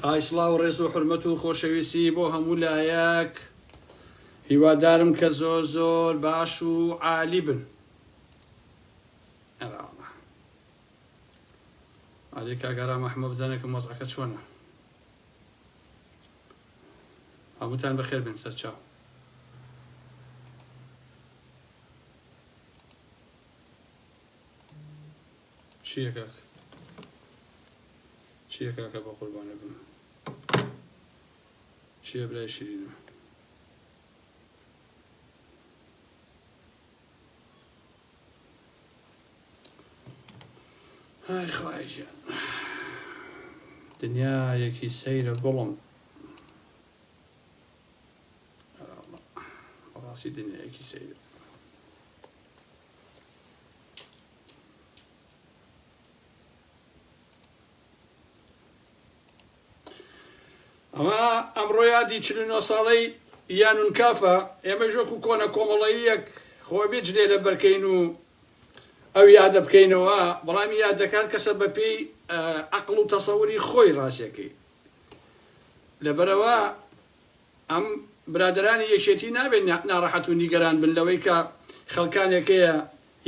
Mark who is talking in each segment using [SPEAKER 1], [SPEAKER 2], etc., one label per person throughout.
[SPEAKER 1] ئایسڵا و ڕێز و حرمەت و خۆشەویستی بۆ هەموو لایەک هیوادارم کە زۆر زۆر باش و عالی بن. ئادەی کاگەرا مەحمەد بزانێت کە مۆزەکە چۆنە. هەمووتان بەخێر بن سەرچاو. چییە کاک؟ چییە کاکە بە قوربانە بن؟ چییە برای شیرینە؟ ئای خوای گیان، دنیایەکی سەیرە گوڵم. بەڕاستی دنیایەکی سەیرە. ئەمە ئەمڕۆ یادی 49 ساڵەی یانون کافە. ئێمە ژۆکو کۆنە کۆمەڵەیەک خۆ بێجلێ لە بەرکەین و ئەو یادە بکەینەوە، بەڵام یادەکان کەسە بە پێی عەقڵ و تەسەووری خۆی ڕاستیەکەی. لەبەرەوە ئەم برادرانی یەکێتی نابێت ناڕەحەت و نیگەران بن لەوەی کە خەڵکانێکەیە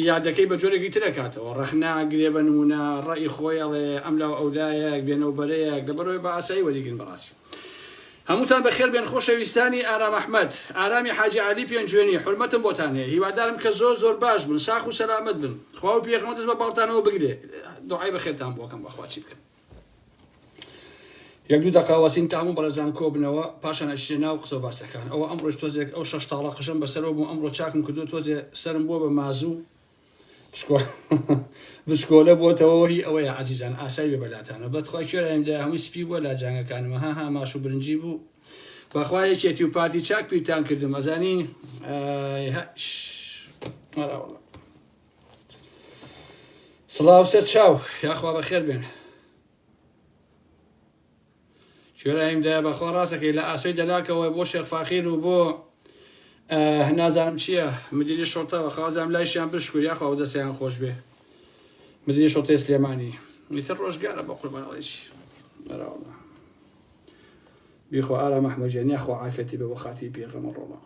[SPEAKER 1] یادەکەی بە جۆرێکی ترەکاتەوە، ڕەخناگرێ بە نمونە ڕەئی خۆی ئەڵێ ئەم لاو ئەولایەک بێنەوبەرەیەک لەبەرەوەی بە ئاسایی وەریگرن. بەڕاستی هەمووتان بەخێر بێن خۆشەویستانی ئارام ئەحمەد، ئارامی حاجی عەلی پێنجوێنی، حورمەتم بۆتان هەیە. هیوادارم کە زۆر زۆر باش بن، ساخ و سەلامەت بن. خوا و پێغەمبەر دەست بە باڵتانەوە بگرێ. دوعای بەخێرتان بۆکەم بەخوا چی بکەن. یەک دوو دەقاوەسین تا هەموو بەڕێزان کۆ بنەوە، پاشان ئەچینە ناو قسە و باسەکان. ئەوە ئەمڕۆژ تۆزێک ئەو 6 تاڵە قژم بەسەرەوە بوو. ئەمڕۆ چاکم کردو تۆزێ سەرم بووە بە مازوو بشکۆلە بۆتەوە. هی ئەوەیە عەزیزان، ئاسایی بێ بەلاتانە. بەدخوای کوێرەیەمدا هەمووی سپی بووە لا جانگەکانمە، ها ماش و برنجی بوو. بەخوا یەکێتی و پارتی چاک پیرتان کردم. ئەزانی سڵاو سەر چاو، یاخوا بەخێر بێن. کوێرەیەمدا بەخوا ڕاستەکەی لە ئاسۆی دەلاکەوە بۆ شێخ فاخیر و بۆ نازانم چییە مدیری شۆرتەوە خوازام لایشیان بشکور، یاخوا و دەستیان خۆش بێ. مدیری شۆرتەی سلێمانی ئیتر ڕۆژگارە بە قوربانەڵێکی بەراوەڵە. بیخۆ ئارام ئەحمەدیان، یاخوا عافەتی بە بۆ خاتی پێغەمبەڕۆڵە.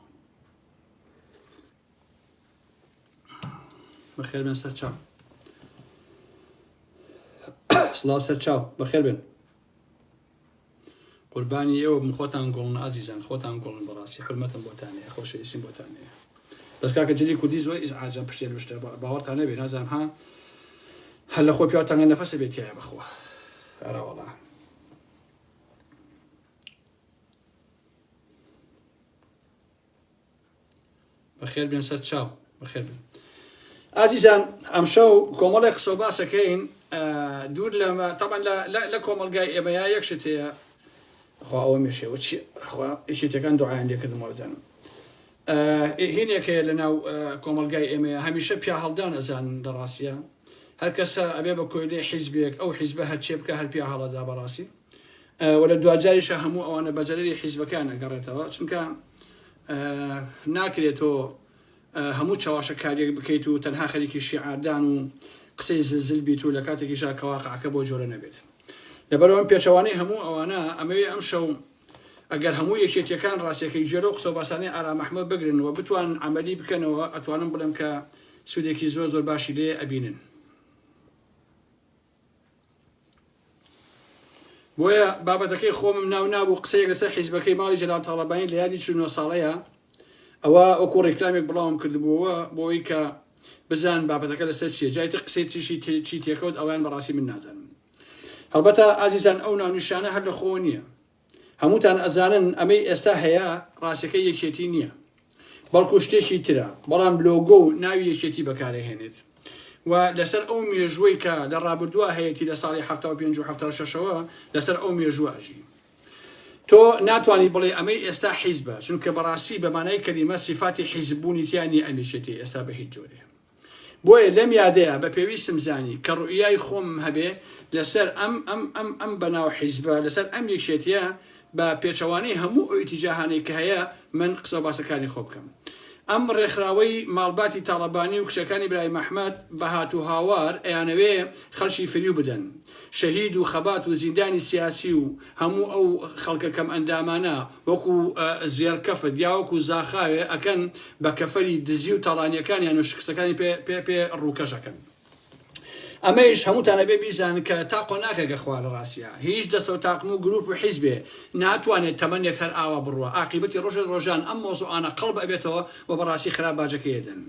[SPEAKER 1] بەخێر بێن سەر چاو. سڵاو سەر چاو، بەخێر بێن. قوربانی ئێوە بم، خۆتان گوڵن ئازیزان، خۆتان گوڵن. بەڕاستی حورمەتم بۆتان هەیە، خۆشەویستیم بۆتان هەیە. بەس کاکە جلی کوردی زۆر ئیزعاجە پشتێ لەشتە باوەڕتان نەبێ، نازانم ها هەر لە خۆ پیاوەتان نەفەسە بێت تایە بەخوا. ئەراوەڵا بەخێر بێن سەر چاو، بەخێر بێن ئازیزان. ئەمشەو کۆمەڵێک قسە و باسەکەین دوور لەمە. تەبەن لە کۆمەڵگای ئێمەیە یەک شت هەیە، خوا ئەوە مێشێەوە چی خوا ئیشێتەکان دوعایان لێ کردمەوە. بزانم هینێکەیە لە ناو کۆمەڵگای ئێمەیە هەمیشە پیا هەڵدان ئەزانن لە ڕاستیە. هەر کەسە ئەبێ بە کۆیلێ حیزبێک ئەو حیزبە هەرچێ بکە هەر پیا هەڵەدا بەڕاستی. وە لە دوجاریشە هەموو ئەوانە بەجەرەری حیزبەکان ئەگەڕێتەوە، چونکە ناکرێتەوە هەموو چاواشە کارێک بکەیت و تەنها خەریکی شیعاردان و قسەی زلزل بیت و لە کاتێکیشا کەواقعەکە بۆ جۆرە نەبێت. لەبەرەوە پێچەوانەی هەموو ئەوانە ئەمەوێ ئەم شەو ئەگەر هەموو یەکێتیەکان ڕاستیەکەی جێرە و قسە و باسانەی ئارام ئەحمەد بگرنەوە بتوان عەمەلی بکەنەوە، ئەتوانم بڵێم کە سوودێکی زۆر زۆر باشی لێ ئەبینن. بۆیە بابەتەکەی خۆمم ناو نابوو قسەیەک لەسەر حیزبەکەی ماڵی جەلال تاڵەبانی لە یادی 49 ساڵەیە. ئەوە وەکو ڕێکلامێک بڵاوم کردبووە بۆی کە بزان بابەتەکە لەسەر چییە. جایتر قسەی چی تێکەوت ئەویان بەڕاستی من نازانم. هەڵبەتە ئازیزان ئەو ناونیشانە هەر لە خۆ نییە. هەمووتان ئەزانن ئەمەی ئێستا هەیە ڕاستیەکەی یەکێتی نییە، بەڵکو شتێکی ترە، بەڵام لۆگۆ و ناوی یەکێتی بەکارهێنێت. و لەسەر ئەو مێژوەی کە لە ڕابردووە هەیەی لە ساڵی 75 و 76ەوە لەسەر ئەو مێژوواژی تۆ ناتوانانی بڵێ ئەمەی ئێستا حیزبە، چونکە بەڕاستی بەمانای کەلیمە سیفاتی حیزبوونی تیانی ئەمێشێتی ئێستا بە هیچ جۆرێ. بۆیە لەم یادەیە بە پێویستم زانی کە ڕوئیای خۆم هەبێ لەسەر ئەم بەناو حیزبە، لەسەر ئەم یەکێتیە بە پێچەوانەی هەموو ئەو ئیتیجاهانەی کە هەیە من قسە و باسەکانی خۆ بکەم. ئەم ڕێکخراوەی ماڵباتی تاڵەبانی و کشەکانی برای مەحمەد بە هاتوو هاوار ئەیانەوێ خەڵکی فریو بدەن شەهید و خەبات و زیندانی سیاسی و هەموو ئەو خەڵکە کەم ئەندامانە وەکو زێرکەفت یا وەکو زاخاوێ ئەکەن بە کەفەری دزی و تاڵانیەکانیان و شکستەکانی پێ ڕووکەشەکەن. ئەمەش هەمووتانە بێ بیزانن کە تاقۆ ناکەگە خوارە ڕاستە هیچ دەستە و تاقم و گروپ و حیزبێ ناتوانێت تەمەنێک هەر ئاوا بڕوە عاقیبەتی ڕۆژان ئەم مۆزوعانە قەڵب ئەبێتەوە و بەڕاستی خراپ باجەکەیدن.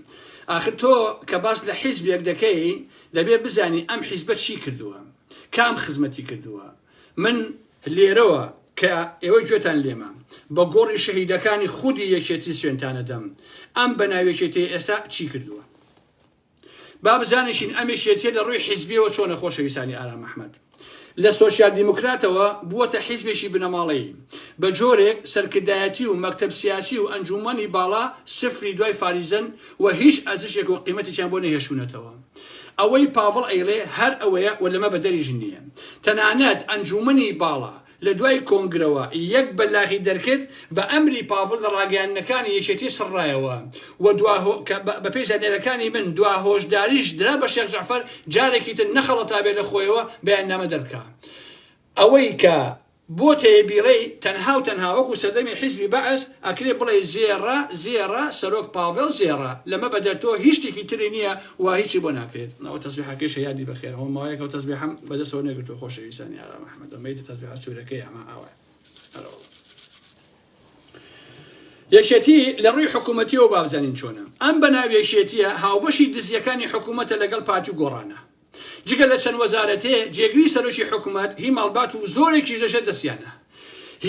[SPEAKER 1] ئاخر تۆ کە باس لە حیزبێک دەکەی دەبێت بزانی ئەم حیزبە چی کردووە کام خزمەتی کردووە. من لێرەوە کە ئێوە گوێتان لێمە بە گۆڕی شەهیدەکانی خودی یەکێتی سوێنتانە دەم ئەم بەناوێکێتی ئێستا چی کردووە. با بزانشین ئەمێشێتە لە ڕووی حیزبیەوە چۆنە خۆشەویستانی ئارام محمەد لە سۆشیال دیموکراتەوە بووەتە حیزبێکی بنەماڵەیی بە جۆرێک سەرکردایەتی و مەکتەب سیاسی و ئەنجومەنی باڵا سفری دوای فاریزن و هیچ ئەزشێک و قیمەتێکیان بۆ نەهێشونەتەوە. ئەوەی پاڤڵ ئەیڵێ هەر ئەوەیە و لەمە بەدەریژ نییە. تەنانەت ئەنجومەنی باڵا لە دوای کۆنگرەوە یەک بەلاغی دەرکرد بە ئەمری پاڤڵ لە ڕاگەیاندنەکانی یەکێتی سڕایەوە و بە پێی زانێرەکانی من دوا هۆشداریش درا بە شێخ جەعفەر جارێکی تر نەخەڵەتا بێت لە خۆیەوە بەیاننامە دەرکا. ئەوەی کە بۆ تێبیڵەی تەنها و تەنها وەکو سەردەمی حیزبی بەعس ئەکرێ بڵێ زێڕە سەرۆک پاڤڵ زێڕە لەمە بەدەرتۆ هیچ شتێکی تری نییە و هیچی بۆ ناکرێت. ئەوە تەسبیحەکەیش یادی بەخێر ئەوە ماوەیەکە و تەسبیحەم بەدەستەوە نەگرتووە خۆشەویستانی ئارام محمەد ئەمەیتە تەسبیحە سوورەکەی ئەمە ئاوە. یەکێتی لە ڕووی حکوومەتیەوە بابزانین چۆنە. ئەم بەناوێشێتیە هاوبەشی دزیەکانی حکوومەتە لەگەڵ پارتی و گۆڕانە. جگە لە چەند وەزارەتێ جێگوی سەرۆکی حکوومەت هی ماڵبات و زۆرێکی ژەژە دەستیانە.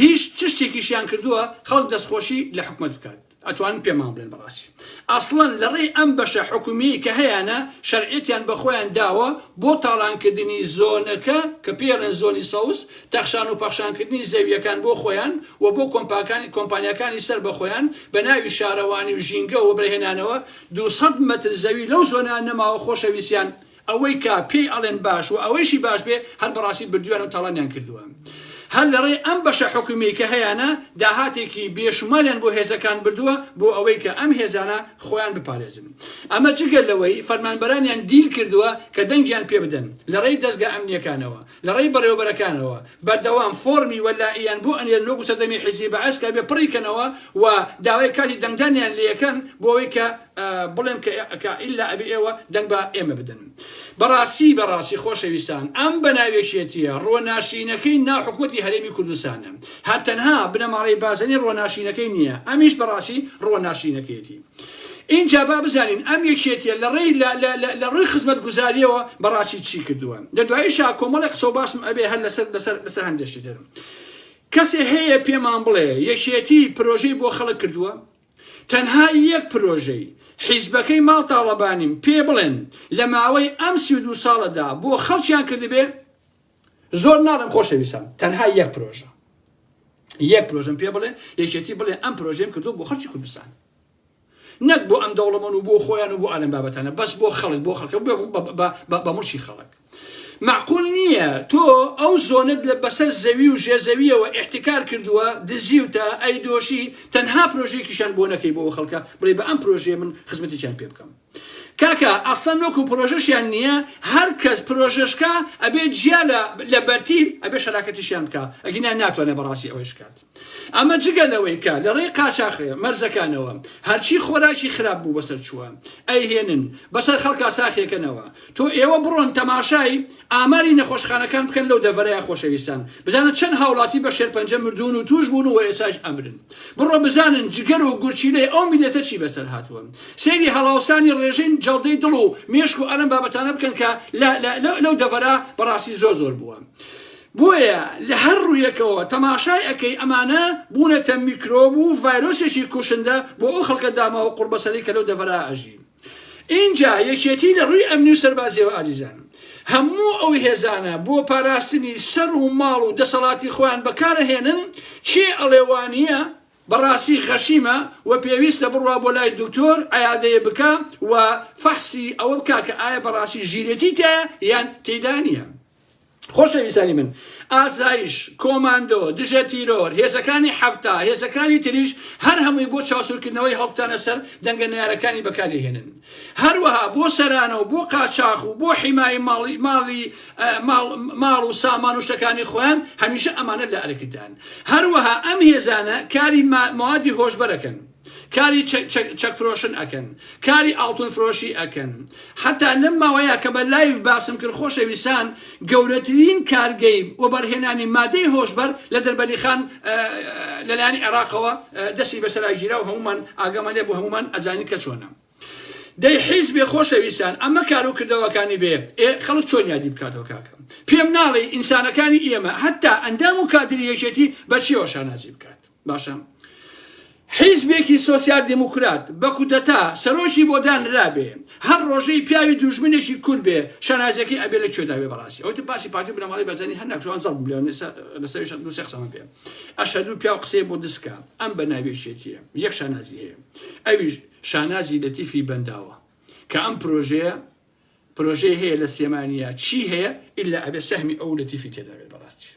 [SPEAKER 1] هیچ چشتێکیشیان کردووە خەڵک دەستخۆشی لە حکوومەت بکات. ئەتوانن پێمان بڵێن بەڕاستی. ئەسڵەن لە ڕێی ئەم بەشە حکومی کە هەیەە شەرعێتیان بە خۆیان داوە بۆ تاڵانکردنی زۆنەکە کە پێڵێن زۆنی سەوس تەخشان و پەخشانکردنی زەویەکان بۆ خۆیان و بۆ کۆمپانیەکانی سەر بە خۆیان بە ناوی شارەوانی و ژینگە و بەرهێنانەوە 200 مەتر زەوی لەو زۆنیان نەماوە خۆشەویستیان ئەوەی کە پێی ئەڵێن باش و ئەوەیشی باش بێ هەر بەڕاستی بردووان و تاڵانیان کردووە. هەر لە ڕێی ئەم بەشە حکومی کە هەیەە داهاتێکی بێشمالیان بۆ هێزەکان بردووە بۆ ئەوەی کە ئەم هێزانە خۆیان بپارێزن. ئەمە جگەل لەوەی فەرمانبەرانیان دیل کردووە کە دەنگیان پێ بدەن لە ڕێی دەستگا ئەمنیەکانەوە لە ڕێی بەڕێوەبەرەکانەوە بەردەوام فۆرمی وەلائیان بۆ ئەنێن وەکو سەردەمی حیزبی بەعەس کە بێ پڕیکەنەوە و داوای کاتی دەنگدانیان لێەکەن بۆ ئەوەی کە بڵێن کە ئیلا ئەبی ئێوە دەنگ بە ئێمە بدەن. بەڕاستی خۆشەویستان ئەم بەناوێشێتیە ڕۆناشینەکەی ناوحکومەتی هەرێمی کوردستانە هەر تەنها بنەماڵەی بازنی ڕۆناشینەکەی نییە ئەمیش بەڕاستی ڕۆناشینەکەیەتی. اینجا با بزانین ئەم یەکێتیە لە ڕووی خزمەت گوزاریەوە بەڕاستی چی کردووە. لە دواییشا کۆمەڵێک قسە و باسم ئەبێ هەر لەسەر هەندێشتی تر. کەسێ هەیە پێمان بڵێ یەکێتی پرۆژەی بۆ خەڵک کردووە تەنها یەک پرۆژەی حیزبەکەی ماڵ تاڵەبانیم پێ بڵێن لە ماوەی ئەم 32 ساڵەدا بۆ خەڵکیان کردبێ زۆر ناڵم خۆشەویستان تەنها یەک پرۆژەم پێ بڵێ یەکێتی بڵێ ئەم پرۆژەم کردو بۆ خەڵکی کوردستان نەک بۆ ئەم دەوڵەمەند و بۆ خۆیان و بۆ ئالەم بابەتانە بەس بۆ خەڵک بە مڵشی خەڵک. معقول نییە تۆ ئەو زۆنت لە بەسەر زەوی و ژێزەویەوە احتیکار کردووە دزیوتە ئەیدۆشی تەنها پرۆژەیەکیشان بۆ نەکەی بۆ خەڵکە بڵێ بە ئەم پرۆژێ من خزمەتێکیان پێ بکەم. کاکە ئەسڵەن وەکو پرۆژەشیان نییە هەر کەس پرۆژەشکە ئەبێ جیا لە بەرتیب ئەبێ شەراکەتیشیان بکە ئەگینیان ناتوانێت بەڕاستی ئەوەش بکات. ئەمە جگەلەوەی کە لە ڕێی قاچاقێ مەرزەکانەوە هەرچی خۆراکی خراپ بوو بەسەر چووە ئەیهێنن بەسەر خەڵکا ساخێکەنەوە تۆ ئێوە بڕۆن تەماشای ئاماری نەخۆشخانەکان بکەن لەو دەڤەرەیە خۆشەویستان بزانن چەند هاوڵاتی بە شێرپەنجە مردوون و توش بوون و ئێساش ئەمرن. بڕۆ بزانن جگەر و گورچیلەی ئەو میلەتە چی بەسەر هاتووە. سەیری هەڵاوسانی ڕێژین جەڵدەی دڵ و مێشک و ئەلەم بابەتانە بکەن کە لەو دەڤەرە بەڕاستی زۆر بووە. بۆیە لە هەر ڕوویەکەوە تەماشای ئەەکەی ئەمانە بوونەتە میکرۆب و ڤایرۆسێکی کوشندە بۆ ئەو خەڵکە داماوە قوربەسەری کە لەو دەڤەرە ئەژین. اینجا یەکێتی لە ڕووی ئەمنی و سەربازیەوە ئازیزان هەموو ئەو هێزانە بۆ پاراستنی سەر و ماڵ و دەسەڵاتی خۆیان بەکارهێنن چێ ئەڵێوانیە بەڕاستی خەشیمە و پێویستە بڕوا بۆ لای دکتۆر عیادەیە بکە و فەحسی ئەوە بکە کە ئایا بەڕاستی ژیرەتی تایە یان تێدا نییە. خۆشەویستانی من ئاسایش کۆماندۆ دژە تیرۆر هێزەکانی حەفتا هێزەکانی تریش هەر هەمووی بۆ چاوسورکردنەوەی هەڵبتانە سەر دەنگە نارەکانی بەکارهێنن هەروەها بۆ سەرانە و بۆ قاچاق و بۆ حیمای ماڵ و سامان و شتەکانی خۆیان هەمیشە ئەمانە لە ئەرەکدان هەروەها ئەم هێزانە کاری موادی هۆشبەرەکەن کاری چەک فرۆشن ئەکەن کاری ئاڵتون فرۆشی ئەکەن حتا لەم ماوەیە کە بە لایڤ باسم کرد خۆشەویستان گەورەترین کارگەی و بەرهێنانی مادەی هۆشبەر لە دەربەریخان لەلایەنی عێراقەوە دەستی بەسەرای گیرا و هەمومان ئاگەمان لێ بوو هەمومان ئەزانی کە چۆنە دەی حیزبێ خۆشەویستان ئەمە کار و کردەوەکانی بێ خەڵک چۆن یادی بکاتەوە کاکەم پێم ناڵێ ئینسانەکانی ئێمە حتا ئەندام و کادری یەکێتی بە چیەوە شانازی بکات باشە حیزبێکی سۆسیال دموکرات بە کوتەتا سەرۆشی بۆ دانرابێ هەر ڕۆژەی پیاوی دوژمنێکی کورد بێ شانازیەکەی ئەبێ لە کوێدا بێ بەڕاستی ئەوتە باسی پارتی بنەماڵی بەجانی هەر ناکشوان زەڵ بڵێن لەسەر دو سێ قسەمە پێ ئەشهدو پیاو قسەی بۆ دسکە ئەم بە ناوێشێتیە یەک شانازی هەیە ئەویش شانازی لەتیفی بەنداوە کە ئەم پرۆژەی هەیە لە سێمانیە چی هەیە ئیلا ئەبێ سەهمی ئەو لەتیفی تێدا بێت بەڕاستی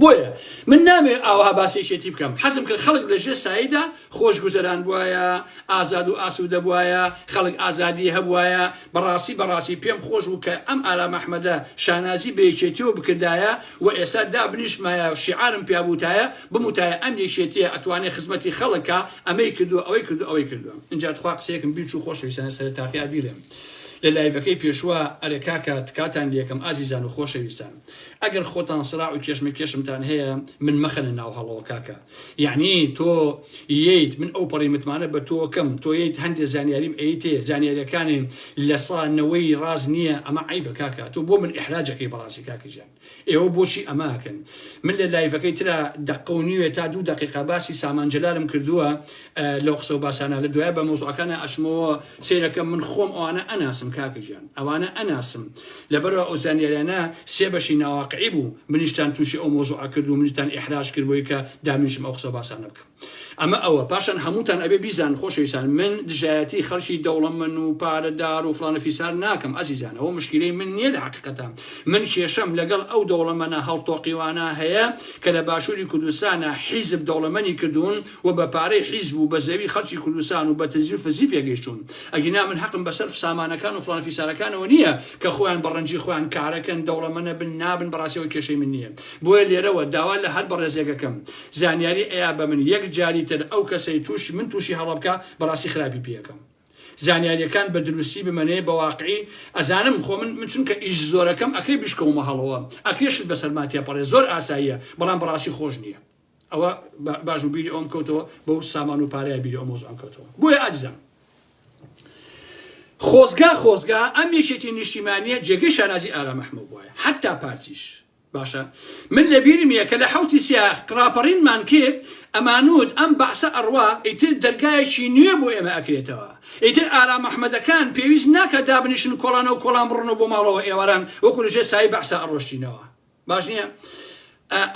[SPEAKER 1] بۆیە من نامێ ئاوها باسێکێتی بکەم حەزم کرد خەڵک لەژێ سایدا خۆش گوزەران بواە ئازاد و ئاسوودە بواە خەڵک ئازادی هەبواە بەڕاستی پێم خۆش بوو کە ئەم ئالام ئەحمەدە شانازی بەیەکێتیەوە بکردایە و ئێستا دابنیشمایە شیعارم پیابوتایە بموتایە ئەم یەکێتیە ئەتوانێت خزمەتی خەڵکە ئەمەی کردو ئەوەی کردووە اینجا تخوا قسەیەکم بیرچ و خۆشەویستانە سەرەتاقییا بیرێم لە لایڤەکەی پێشوە ئەرێکاکە تکاتان لێکم ئازیزان و خۆشەویستان ئەگەر خۆتان سراع و کێشمتان هەیە من مەخەنە ناو هەڵەوە کاکە یعنی تۆ ییت من ئەو پەڕی متمانە بە تۆکەم تۆ ییت هەندێک زانیاریم ئەیتێ زانیاریەکانی لە سانەوەی ڕاز نییە ئەمە عیبە کاکە تۆ بۆ من ئیحراجەکەی بەڕاستی کاکەجان ئێوە بۆچی ئەماکەن من لە لایڤەکەی ترا دقە و نیوێ تا 2 دقیقە باسی سامانجەلارم کردووە لەو قسە و باسانە لە دوای بە مۆزوعەکانە ئەشمەوە سیرەکەم من خۆم ئەوانە ئەناسم کاکەجان ئەوانە ئەناسم لەبەرەوە ئەو زانیاریانە سێ بەشی ناواقعی بوو منیشتان تووشی ئەو مۆزوعە کرد و منیشتان ئیحراج کردبووی کە دامنیشم ئەو قسە و باسانە بکەم ئەمە ئەوە پاشان هەمووتان ئەبێ بیزان خۆشەویستان من دژایەتی خەڵکی دەوڵەمەند و پارەدار و فڵانە فیسار ناکەم ئەزیزان ئەوە مشکلەی من نییە لە حەقیقەتە من کێشەم لەگەڵ ئەو دەوڵەمەندە هەڵتۆقیوانە هەیە کە لە باشووری کوردستانە حیزب دەوڵەمەندی کردوون و بە پارەی حیزب و بە زەوی خەڵکی کوردستان و بە تەزییر و فەزی پێگەیشتون ئەگینا من حەقم بەسەر سامانەکان و فڵانە فیسارەکانەوە نییە کە خۆیان بەڕەنجی خۆیان کارەکەن دەوڵەمەندە بن نابن بەڕاستیەوە کێشەی من نییە بۆیە لێرەوە داوا لە هەر بەڕێزێکەکەم زانیاری ئەیە بە من یەک جاری تر ئەو کەسەی من تووشی هەڵە بکە بەڕاستی خراپی پێەکەم زانیاریەکان بە دروستی بمەنەیە بە واقعی ئەزانم خۆ من چونکە ئیش زۆرەکەم ئەکەی بشکەومە هەڵەوە ئەکێشت بەسەرماتیا پەڕێ زۆر ئاساییە بەڵام بەڕاستی خۆش نییە ئەوە باش و بیری ئەوم کەوتەوە بەو سامان و پارەیە بیری ئەو مۆزوعم کەوتەوە بۆیە ئاجزم خۆزگا ئەم یەکێتی نیشتیمانیە جێگەی شانازی ئارام ئەحمەد بووە حتا پارتیش باشە من لە بیرمیە کە لە حوتی سیاق قراپەڕینمان کرد ئەمانوت ئەم بەعسە ئەڕوا ئیتر دەرگایەکی نوێ بۆ ئێمە ئەکرێتەوە ئیتر ئارام ئەحمەدەکان پێویست ناکە دابنیشن کۆڵانە و کۆڵان بڕنەوە بۆ ماڵەوە ئێواران وەکو لەژێ سای بەعسە ئەڕۆشتینەوە باش نییە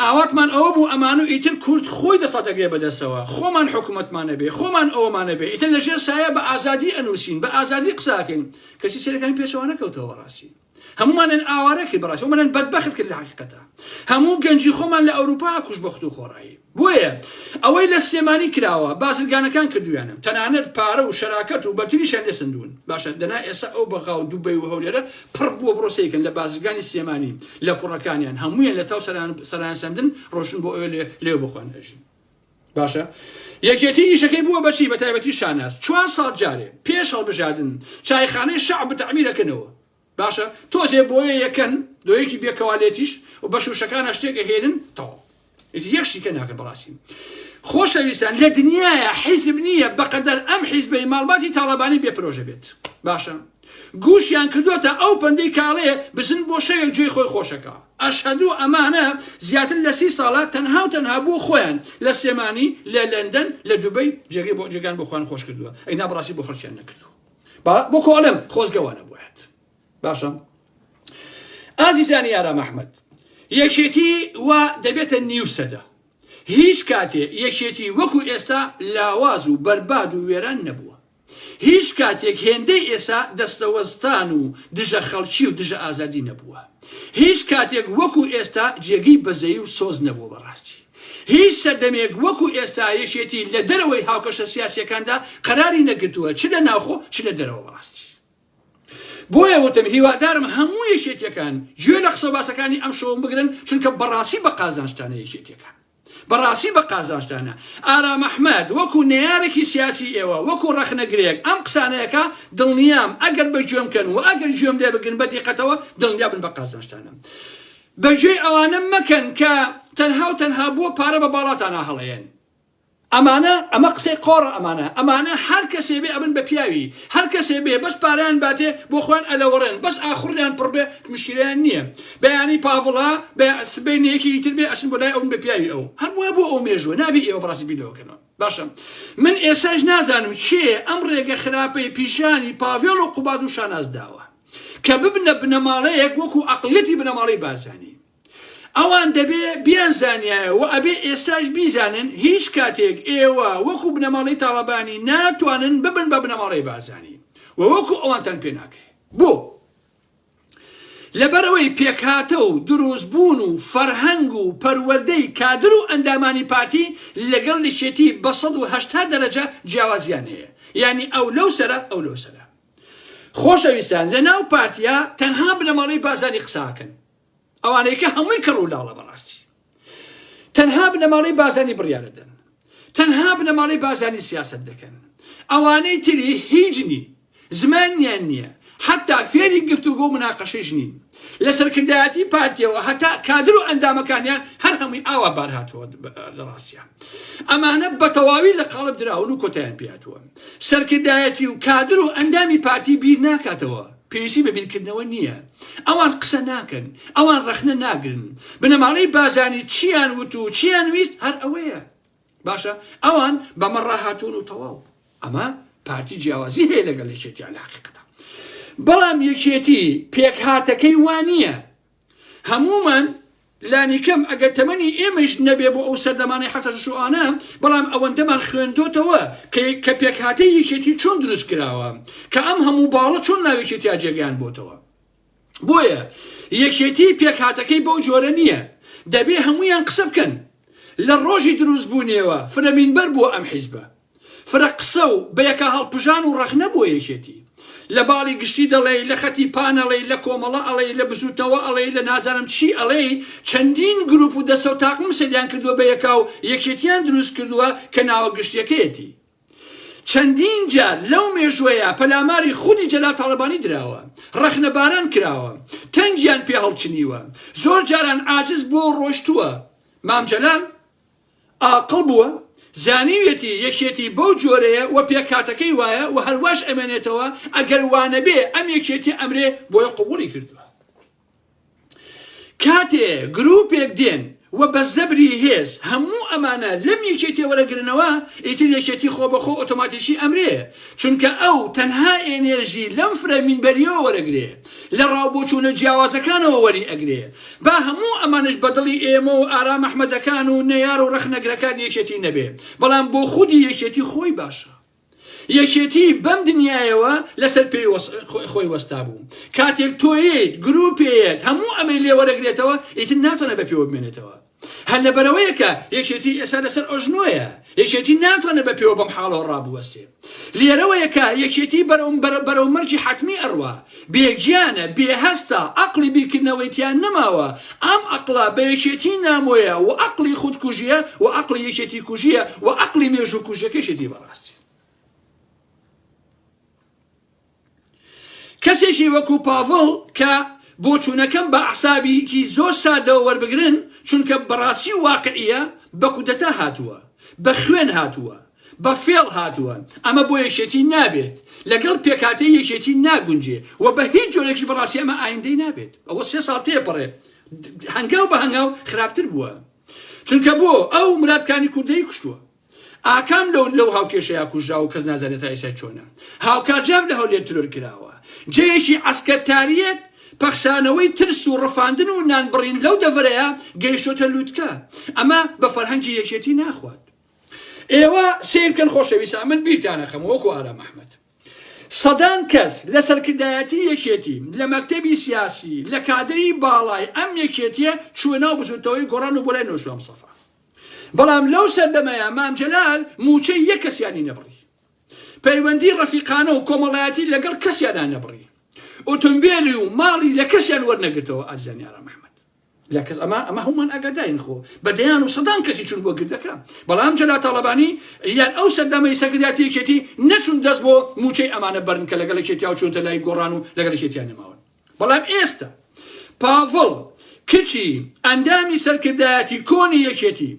[SPEAKER 1] ئاواتمان ئەوە بوو ئەمان و ئیتر کورد خۆی دەسڵات دەگرێ بەدەستەوە خۆمان حکوومەتمانە بێ خۆمان ئەوەمانە بێ ئیتر لەژێر سایە بە ئازادی ئەنووسین بە ئازادی قساکەین کەسی سێرەکانی پێشەوە نەکەوتەوە بەڕاستی هەمومانن ئاوارەکە بەڕاستی هەمومان بەدبەخت کرد لە حقیقەتە هەموو گەنجی خۆمان لە ئەوروپا کوش بەخت و خۆڕایی بۆیە ئەوەی لە سێمانی کراوە بازرگانەکان کردویانم تەنانەت پارە و شەراکەت و بەرتریشان لێ سندون باشە دەنا ئێستا ئەو بەغا و دووبەی و هەولێرە پڕ بووە بڕۆسەیەکەن لە بازرگانی سێمانی لە کوڕەکانیان هەموویان لە تاو سەران سندن ڕۆشن بۆ ئەوێ لێو بخۆن ئەژین باشە یەکێتی ئیشەکەی بووە بەچی بە تایبەتی شاناز 4 ساڵ جارێ پێش هەڵبژاردن چایخانەی شەعب بتەعمیرەکەنەوە باشە تۆزێ بۆیە یەکەن دۆیەکی بێکەوالێتیش و بە شوشەکانە شتێکە هێنن تەواو یەکشی کە ناکە بەڕاستی خۆشەویستان لە دنیاە حیزب نییە بەقەدەر ئەم حیزبەی ماڵباتی تاڵەبانی بێ پرۆژە بێت باشە گوشیان کردوتە ئەو پەندەی کاڵەیە بزن بۆ شەوێک گوێی خۆی خۆشەکە ئەشهەدوو ئەمانە زیاتر لە 30 ساڵات تەنها و تەنها بۆ خۆیان لە سێمانی لە لەندەن لە دوبەی جێگان بۆ خۆیان خۆش کردووە ئەینا بەڕاستی بۆ خەڵکیان نەکردووە بۆ کۆڵم خۆزگەوانە بۆیت باشە ئازیزانی ئارام ئەحمەد یەکێتی وا دەبێتە نیوسەدە هیچ کاتێ یەکێتی وەکو ئێستا لاواز و بەرباد و وێران نەبووە هیچ کاتێک هێندەی ئێستا دەستەوەستان و دژە خەڵکی و دژە ئازادی نەبووە هیچ کاتێک وەکو ئێستا جێگەی بەزەیی و سۆز نەبوو بەڕاستی هیچ سەردەمێک وەکو ئێستا یەشێتی لە دەرەوەی هاوکەشە سیاسیەکاندا قەراری نەگرتووە چ لە ناوخۆ چ لە دەرەوە بەڕاستی بۆیە وتم هیوادارم هەموو یەشێتیەکان گوێ لە قسە باسەکانی ئەم شەوم بگرن چونکە بەڕاستی بە قازانشتانە یەکێتیەکان بەڕاستی بە قازانشتانە ئارام ئەحمەد وەکو نێیارێکی سیاسی ئێوە وەکو ڕەخنەگرێک ئەم قسانەیەکە دڵنیام ئەگەر بە گوێم کەن و ئەگەر گوێم لێ بگرن بە دیقەتەوە دڵنیا بن بە قازانشتانە بەگوێی ئەوانە مەکەن کە تەنها و تەنها بۆ پارە بە باڵاتانە هەڵەیەن ئەمە قسەی قۆڕە ئەمانە هەر کەسێ بێ ئەبن بە پیاوی هەر کەسێ بێ بەس پارەیان باتێ بۆ خۆیان ئەلەوەڕێن بەس ئاخوریان پڕ بێ مشکلیان نییە بەیانی پاڤڵا بە سبەینەیەکی تر بێ ئەچن بۆ لای ئەوم بە پیاوی ئەو هەروە بۆ ئەو مێژووە نابێ ئێوە بەڕاستی بیرەوەکەنەوە باشە من ئێساش نازانم چێ ئەم ڕێگە خراپەی پیشانی پاڤێڵ و قوباد و شاناز داوە کە ببنە بنەماڵەیەک وەکو عەقڵیەتی بنەماڵەی بازانی ئەوان دەبێ بیانزانیایە و ئەبێ ئێستاش بیزانن هیچ کاتێک ئێوە وەکو بنەماڵەی تاڵەبانی ناتوانن ببن بە بنەماڵەی بازانی و وەکو ئەوانتان پێ ناکرێت بۆ لەبەرەوەی پێکهاتە و دروستبوون و فەرهەنگ و پەروەردەی کادر و ئەندامانی پارتی لەگەڵ لیشێتی بە 180 دەرەجە جیاوازیان هەیە یعنی ئەو لەو سەرە ئەو لەو سەرە خۆشەویستان لە ناو پارتیا تەنها بنەماڵەی بازانی قساکەن ئەوانەیە کە هەمووی کڕ و لاڵە بەڕاستی تەنها بنەماڵەی بازانی بڕیارە دەن تەنها بنەماڵەی بازانی سیاست دەکەن ئەوانەی تری هیچ نین زمانیان نییە حتا فێری گفتوگۆ و مناقەشەش نین لە سەرکردایەتی پارتیەوە هەتا کادر و ئەندامەکانیان هەر هەمووی ئاوا بار هاتووە لە ڕاستیان ئەمانە بە تەواوی لە قاڵب دراون و کۆتایان پێهاتووە سەرکردایەتی و کادر و ئەندامی پارتی بیر ناکاتەوە پێویستی بە بیرکردنەوە نییە ئەوان قسە ناکەن ئەوان ڕەخنە ناگرن بنەماڵەی بازانی چیان وت و چیان ویست هەر ئەوەیە باشە ئەوان بەمەڕا هاتوون و تەواو ئەمە پارتی جیاوازی هەیە لەگەڵ یەکێتیان لە حەقیقەتە بەڵام یەکێتی پێکهاتەکەی وانە هەمومان لانیکەم ئەگەر تەمەنی ئێمەش نەبێ بۆ ئەو سەردەمانی حەسەش شوانە بەڵام ئەوەندەمان خوێندۆتەوە کە پێکهاتەی یەکێتی چۆن دروست کراوە کە ئەم هەموو باڵە چۆن ناوێکێتیا جێگەیان بۆتەوە بۆیە یەکێتی پێکهاتەکەی بەو جۆرە نییە دەبێ هەمویان قسە بکەن لە ڕۆژی دروست بوونیەوە فرەمینبەر بۆ ئەم حیزبە فرە قسە و بە یەکە هەڵپژان و ڕەخنە بۆ یەکێتی لە باڵی گشتی دەڵێ لە خەتی پانەڵێ لە کۆمەڵە ئەڵێ لە بزوتەوە ئەڵێ لە نازانم چی ئەڵێ چەندین گروپ و دەسە و تاقم سەدیان کردووە بە یەکا و یەکێتیان دروست کردووە کە ناوە گشتیەکەیەتی چەندین جار لەو مێژوەیە پەلاماری خودی جەلال تاڵەبانی دراوە ڕەخنەباران کراوە تەنگیان پێ هەڵچنیوە زۆر جاران عاجز بۆ ڕۆشتووە مام جەلال عاقڵ بووە زانیوێتی یەکێتی بەو جۆرەیە و پێکهاتەکەی وایە و هەرواش ئەمێنێتەوە ئەگەر وانە بێ ئەم یەکێتی ئەمرێ بۆی قبوڵی کردووە کاتێ گروپێک دێن و بە زەبری هێز هەموو ئەمانە لەم یەکێتی وەرەگرنەوە ئیتر یەکێتی خۆ بەخۆ ئۆتۆماتیکی ئەمرێ چونکە ئەو تەنها ئێنێژی لەم فرەمینبەریەوە وەرەگرێ لە ڕاوبۆچوونە جیاوازەکانەوە وەری ئەگرێ با هەموو ئەمانش بەدڵی ئێمە و ئارام ئەحمەدەکان و نەیار و ڕەخنەگرەکان یەکێتی نەبێ بەڵام بۆ خودی یەکێتی خۆی باشە یەکێتی بەم دنیایەوە لەسەر پێی خۆی وەستا بوو کاتێک تۆیت گروپێت هەموو ئەمەی لێ وەرەگرێتەوە ئیتر ناتوانە بە پێوە بمێنێتەوە هەر لەبەرەوەیەکە یەکێتی ئێستا لەسەر ئۆژنۆیە یەکێتی ناتوانە بە پێوە بەم حاڵەوە ڕابوەستێ لێرەوەیەکە یەکێتی بەرەو مەرجی حتمی ئەڕوا بێگیانە بێهەستە عەقڵی بیرکردنەوەیتیان نەماوە ئەم عەقڵە بە یەکێتی نامۆیە و عەقڵی خودکوژیە و عەقڵی یەکێتی کوژیە و عەقڵی مێژوو کوژەکەشێتی بەڕاستی کەسێکی وەکو پاڤڵ کە بۆچوونەکەم بە عەسابێکی زۆر سادەوە وەربگرن چونکە بەڕاستی و واقعیە بە کودەتا هاتووە بە خوێن هاتووە بە فێڵ هاتووە ئەمە بۆ یەکێتی نابێت لەگەڵ پێکهاتەی یەکێتی ناگونجێ و بە هیچ جۆرێکی بەڕاستی ئەمە ئایندەی نابێت ئەوە 3 ساڵ تێپەڕێ هەنگاو بە هەنگاو خراپتر بووە چونکە بۆ ئەو مرادکانی کوردەی کوشتووە ئاکام لەو هاوکێشەیە کوژرا و کەس نازانێت تا ئێستا چۆنە هاوکارجاو لە هەولێر ترۆر کراوە جەیەکی عەسکەرتاریەت پەخشانەوەی ترس و ڕەفاندن و نانبڕین لەو دەڤەرەیە گەیشتۆتە لووتکە ئەمە بە فەرهەنگی یەکێتی ناخوات ئێوە سیر بکەن خۆشەویستان من بیرتانە خەم وەکو ئارام ئەحمەد سەدان کەس لە سەرکردایەتی یەکێتی لە مەکتەبی سیاسی لە کادری باڵای ئەم یەکێتیە چوونەوە بچوتەوەی گۆڕان و بۆ لای نۆشوام سەفا بەڵام لەو سەردەمەیە مام جەلال موچەی یەک کەسیانی نەبڕی پەیوەندی ڕەفیقانە و کۆمەڵایەتی لەگەڵ کەسیانان نەبڕی ئۆتۆمبیلی و ماڵی لە کەسیان وەرنەگرتەوە ئازیزانی ئارام محەممەد لە کەس ئەمە هەمومان ئەگاداین خۆ بەدەیان و سەدان کەسی چون بۆ گردەکە بەڵام جەلال تاڵەبانی یان ئەو سەردەمەی سەرکردایەتی یەکێتی نەچون دەست بۆ موچەی ئەمانە بەرن کە لەگەڵ یەکێتیا و چوونتە لای گۆڕان و لەگەڵ یەکێتیان نەماون بەڵام ئێستا پاڤڵ کچی ئەندامی سەرکردایەتی کۆنی یەکێتی